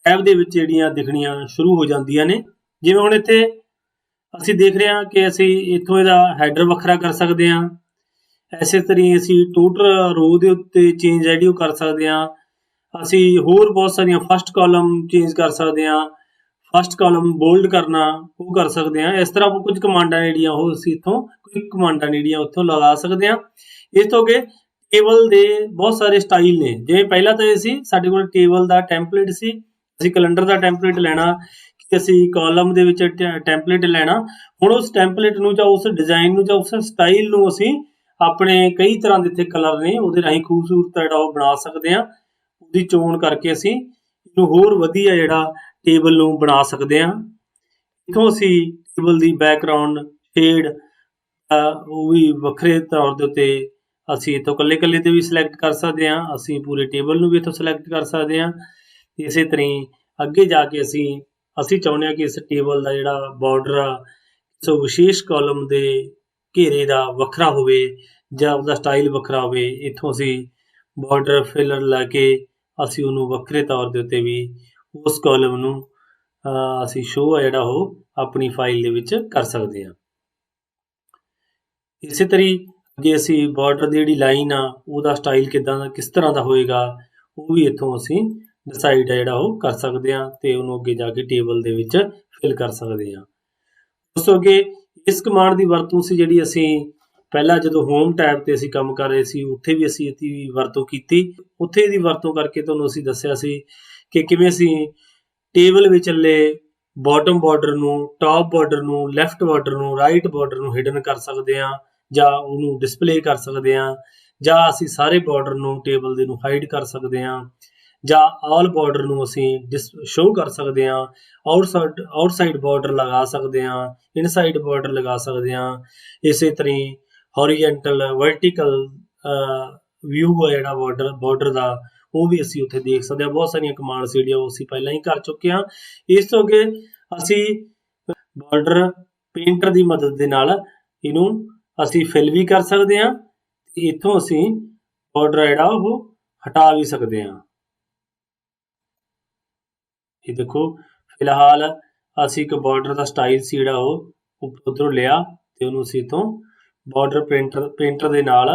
ਟੈਬ ਦੇ ਵਿੱਚ ਜਿਹੜੀਆਂ ਦਿਖਣੀਆਂ ਸ਼ੁਰੂ ਹੋ ਜਾਂਦੀਆਂ ਨੇ। ਜਿਵੇਂ ਹੁਣ ਇੱਥੇ ਅਸੀਂ ਦੇਖ ਰਹੇ ਹਾਂ ਕਿ ਅਸੀਂ ਇੱਥੋਂ ਇਹਦਾ ਹੈਡਰ ਵੱਖਰਾ ਕਰ ਸਕਦੇ ਹਾਂ। ਇਸੇ ਤਰ੍ਹਾਂ ਅਸੀਂ ਟੋਟਲ ਰੋ ਦੇ ਉੱਤੇ ਚੇਂਜ ਜਿਹੜੀ ਉਹ ਕਰ ਸਕਦੇ ਹਾਂ। ਅਸੀਂ ਹੋਰ ਬਹੁਤ ਸਾਰੀਆਂ ਫਸਟ ਕਾਲਮ ਚੇਂਜ ਕਰ ਸਕਦੇ ਹਾਂ, ਫਸਟ ਕਾਲਮ ਬੋਲਡ ਕਰਨਾ ਉਹ ਕਰ ਸਕਦੇ ਹਾਂ। ਇਸ ਤਰ੍ਹਾਂ ਕੁਝ ਕਮਾਂਡਾਂ ਜਿਹੜੀਆਂ ਉਹ ਅਸੀਂ ਇੱਥੋਂ ਉੱਥੋਂ ਲਗਾ ਸਕਦੇ ਹਾਂ। ਇਸ ਤੋਂ ਅੱਗੇ ਟੇਬਲ ਦੇ ਬਹੁਤ ਸਾਰੇ ਸਟਾਈਲ ਨੇ। ਜਿਵੇਂ ਪਹਿਲਾਂ ਤਾਂ ਇਹ ਸੀ ਸਾਡੇ ਕੋਲ ਟੇਬਲ ਦਾ ਟੈਂਪਲੇਟ ਸੀ, ਅਸੀਂ ਕੈਲੰਡਰ ਦਾ ਟੈਂਪਲੇਟ ਲੈਣਾ, ਕਿ ਅਸੀਂ ਕਾਲਮ ਦੇ ਵਿੱਚ ਟੈਂਪਲੇਟ ਲੈਣਾ। ਹੁਣ ਉਸ ਟੈਂਪਲੇਟ ਨੂੰ ਜਾਂ ਉਸ ਡਿਜ਼ਾਈਨ ਨੂੰ ਜਾਂ ਉਸ ਸਟਾਈਲ ਨੂੰ ਅਸੀਂ ਆਪਣੇ ਕਈ ਤਰ੍ਹਾਂ ਦੇ ਇੱਥੇ ਕਲਰ ਨੇ ਉਹਦੇ ਰਾਹੀਂ ਖੂਬਸੂਰਤ ਜਿਹੜਾ ਉਹ ਬਣਾ ਸਕਦੇ ਹਾਂ। ਉਹਦੀ ਚੋਣ ਕਰਕੇ ਅਸੀਂ ਇਹਨੂੰ ਹੋਰ ਵਧੀਆ ਜਿਹੜਾ ਟੇਬਲ ਨੂੰ ਬਣਾ ਸਕਦੇ ਹਾਂ। ਇੱਥੋਂ ਅਸੀਂ ਟੇਬਲ ਦੀ ਬੈਕਗਰਾਉਂਡ ਸ਼ੇਡ ਉਹ ਵੀ ਵੱਖਰੇ ਤੌਰ ਦੇ ਉੱਤੇ ਅਸੀਂ ਇੱਥੋਂ ਇਕੱਲੇ ਤੇ ਵੀ ਸਿਲੈਕਟ ਕਰ ਸਕਦੇ ਹਾਂ। ਅਸੀਂ ਪੂਰੇ ਟੇਬਲ ਨੂੰ ਵੀ ਇੱਥੋਂ ਸਿਲੈਕਟ ਕਰ ਸਕਦੇ ਹਾਂ। ਇਸੇ ਤਰ੍ਹਾਂ ਅੱਗੇ ਜਾ ਕੇ ਅਸੀਂ ਚਾਹੁੰਦੇ ਹਾਂ ਕਿ ਇਸ ਟੇਬਲ ਦਾ ਜਿਹੜਾ ਬਾਰਡਰ ਆ ਸੋ ਵਿਸ਼ੇਸ਼ ਕਾਲਮ ਦੇ ਘੇਰੇ ਦਾ ਵੱਖਰਾ ਹੋਵੇ ਜਾਂ ਉਹਦਾ ਸਟਾਈਲ ਵੱਖਰਾ ਹੋਵੇ। ਇੱਥੋਂ ਅਸੀਂ ਬਾਰਡਰ ਫਿਲਰ ਲਾ ਕੇ ਅਸੀਂ ਉਹਨੂੰ ਵੱਖਰੇ ਤੌਰ ਦੇ ਉੱਤੇ ਵੀ ਉਸ ਕਾਲਮ ਨੂੰ ਅਸੀਂ ਸ਼ੋ ਆ ਜਿਹੜਾ ਉਹ ਆਪਣੀ ਫਾਈਲ ਦੇ ਵਿੱਚ ਕਰ ਸਕਦੇ ਹਾਂ। ਇਸੇ ਤਰੀ ਜੇ ਅਸੀਂ ਬਾਰਡਰ ਦੀ ਜਿਹੜੀ ਲਾਈਨ ਆ ਉਹਦਾ ਸਟਾਈਲ ਕਿੱਦਾਂ ਦਾ ਕਿਸ ਤਰ੍ਹਾਂ ਦਾ ਹੋਏਗਾ ਉਹ ਵੀ ਇੱਥੋਂ ਅਸੀਂ ਡਿਸਾਈਡ ਆ ਜਿਹੜਾ ਉਹ ਕਰ ਸਕਦੇ ਹਾਂ ਤੇ ਉਹਨੂੰ ਅੱਗੇ ਜਾ ਕੇ ਟੇਬਲ ਦੇ ਵਿੱਚ ਫਿਲ ਕਰ ਸਕਦੇ ਹਾਂ। ਉਸ ਤੋਂ ਅੱਗੇ ਇਸ ਕਮਾਂਡ ਦੀ ਵਰਤੋਂ ਸੀ ਜਿਹੜੀ ਅਸੀਂ ਪਹਿਲਾਂ ਜਦੋਂ ਹੋਮ ਟੈਬ ਤੇ ਅਸੀਂ ਕੰਮ ਕਰ ਰਹੇ ਸੀ ਉੱਥੇ ਵੀ ਅਸੀਂ ਇਹਦੀ ਵਰਤੋਂ ਕੀਤੀ। ਉੱਥੇ ਇਹਦੀ ਵਰਤੋਂ ਕਰਕੇ ਤੁਹਾਨੂੰ ਅਸੀਂ ਦੱਸਿਆ ਸੀ ਕਿ ਕਿਵੇਂ ਅਸੀਂ ਟੇਬਲ ਵਿਚਲੇ ਬਾਟਮ ਬਾਰਡਰ ਨੂੰ, ਟਾਪ ਬਾਰਡਰ ਨੂੰ, ਲੈਫਟ ਬਾਰਡਰ ਨੂੰ, ਰਾਈਟ ਬਾਰਡਰ ਨੂੰ ਹਿਡਨ ਕਰ ਸਕਦੇ ਹਾਂ ਜਾਂ ਉਹਨੂੰ ਡਿਸਪਲੇ ਕਰ ਸਕਦੇ ਹਾਂ, ਜਾਂ ਅਸੀਂ ਸਾਰੇ ਬਾਰਡਰ ਨੂੰ ਟੇਬਲ ਦੇ ਨੂੰ ਹਾਈਡ ਕਰ ਸਕਦੇ ਹਾਂ, ਜਾਂ ਆਲ ਬਾਰਡਰ ਨੂੰ ਅਸੀਂ ਸ਼ੋ ਕਰ ਸਕਦੇ ਹਾਂ, ਆਊਟਸਾਈਡ ਬਾਰਡਰ ਲਗਾ ਸਕਦੇ ਹਾਂ, ਇਨਸਾਈਡ ਬਾਰਡਰ ਲਗਾ ਸਕਦੇ ਹਾਂ। ਇਸੇ ਤਰ੍ਹਾਂ ਹੌਰੀਜ਼ੈਂਟਲ ਵਰਟੀਕਲ ਵਿਊ ਆ ਜਿਹੜਾ ਬਾਰਡਰ ਦਾ ਉਹ ਵੀ ਅਸੀਂ ਉੱਥੇ ਦੇਖ ਸਕਦੇ ਹਾਂ। ਬਹੁਤ ਸਾਰੀਆਂ ਕਮਾਂਡਸ ਜਿਹੜੀਆਂ ਉਹ ਅਸੀਂ ਪਹਿਲਾਂ ਹੀ ਕਰ ਚੁੱਕੇ ਹਾਂ। ਇਸ ਤੋਂ ਅੱਗੇ ਅਸੀਂ ਬਾਰਡਰ ਪੇਂਟਰ ਦੀ ਮਦਦ ਦੇ ਨਾਲ ਇਹਨੂੰ ਅਸੀਂ ਫਿਲ ਵੀ ਕਰ ਸਕਦੇ ਹਾਂ ਤੇ ਇੱਥੋਂ ਅਸੀਂ ਬਾਰਡਰ ਜਿਹੜਾ ਉਹ ਹਟਾ ਵੀ ਸਕਦੇ ਹਾਂ। ਇਹ ਦੇਖੋ ਫਿਲਹਾਲ ਅਸੀਂ ਇੱਕ ਬਾਰਡਰ ਦਾ ਸਟਾਈਲ ਸੀ ਜਿਹੜਾ ਉਹ ਉੱਧਰੋਂ ਲਿਆ ਤੇ ਉਹਨੂੰ ਅਸੀਂ ਇੱਥੋਂ ਬਾਰਡਰ ਪੇਂਟਰ ਦੇ ਨਾਲ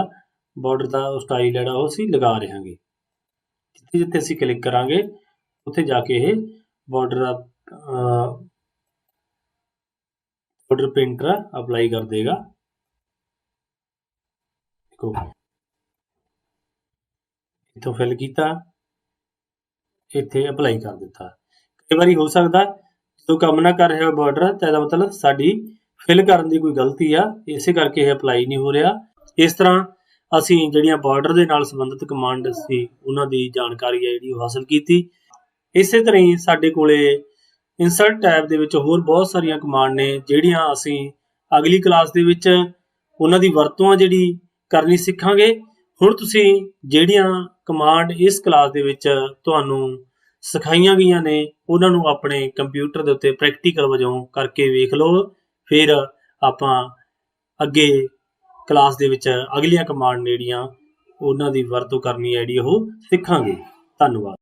ਬਾਰਡਰ ਦਾ ਸਟਾਈਲ ਜਿਹੜਾ ਉਹ ਅਸੀਂ ਲਗਾ ਰਹੇ ਹਾਂਗੇ। ਜਿੱਥੇ ਜਿੱਥੇ ਅਸੀਂ ਕਲਿੱਕ ਕਰਾਂਗੇ ਉੱਥੇ ਜਾ ਕੇ ਇਹ ਬਾਰਡਰ ਪੇਂਟਰ ਅਪਲਾਈ ਕਰ ਦੇਗਾ। ਦੇਖੋ ਇੱਥੋਂ ਫਿਲ ਕੀਤਾ, ਇੱਥੇ ਅਪਲਾਈ ਕਰ ਦਿੱਤਾ। ਕਈ ਵਾਰੀ ਹੋ ਸਕਦਾ ਜਦੋਂ ਕੰਮ ਨਾ ਕਰ ਰਿਹਾ ਬਾਰਡਰ ਤਾਂ ਇਹਦਾ ਮਤਲਬ ਸਾਡੀ ਫਿਲ ਕਰਨ ਦੀ ਕੋਈ ਗਲਤੀ ਆ, ਇਸੇ ਕਰਕੇ ਇਹ ਅਪਲਾਈ ਨਹੀਂ ਹੋ ਰਿਹਾ। ਇਸ ਤਰ੍ਹਾਂ ਅਸੀਂ ਜਿਹੜੀਆਂ ਬਾਰਡਰ ਦੇ ਨਾਲ ਸੰਬੰਧਿਤ ਕਮਾਂਡ ਸੀ ਉਹਨਾਂ ਦੀ ਜਾਣਕਾਰੀ ਹੈ ਜਿਹੜੀ ਉਹ ਹਾਸਲ ਕੀਤੀ। ਇਸੇ ਤਰ੍ਹਾਂ ਹੀ ਸਾਡੇ ਕੋਲੇ ਇਨਸਰਟ ਟੈਬ ਦੇ ਵਿੱਚ ਹੋਰ ਬਹੁਤ ਸਾਰੀਆਂ ਕਮਾਂਡ ਨੇ ਜਿਹੜੀਆਂ ਅਸੀਂ ਅਗਲੀ ਕਲਾਸ ਦੇ ਵਿੱਚ ਉਹਨਾਂ ਦੀ ਵਰਤੋਂ ਆ ਜਿਹੜੀ ਕਰਨੀ ਸਿੱਖਾਂਗੇ। ਹੁਣ ਤੁਸੀਂ ਜਿਹੜੀਆਂ ਕਮਾਂਡ ਇਸ ਕਲਾਸ ਦੇ ਵਿੱਚ ਤੁਹਾਨੂੰ ਸਿਖਾਈਆਂ ਗਈਆਂ ਨੇ ਉਹਨਾਂ ਨੂੰ ਆਪਣੇ ਕੰਪਿਊਟਰ ਦੇ ਉੱਤੇ ਪ੍ਰੈਕਟੀਕਲ ਵਜੋਂ ਕਰਕੇ ਵੇਖ ਲਓ, ਫਿਰ ਆਪਾਂ ਅੱਗੇ ਕਲਾਸ ਦੇ ਵਿੱਚ ਅਗਲੀਆਂ ਕਮਾਂਡ ਜਿਹੜੀਆਂ ਉਹਨਾਂ ਦੀ ਵਰਤੋਂ ਕਰਨੀ ਹੈ ਜਿਹੜੀ ਉਹ ਸਿੱਖਾਂਗੇ। ਧੰਨਵਾਦ।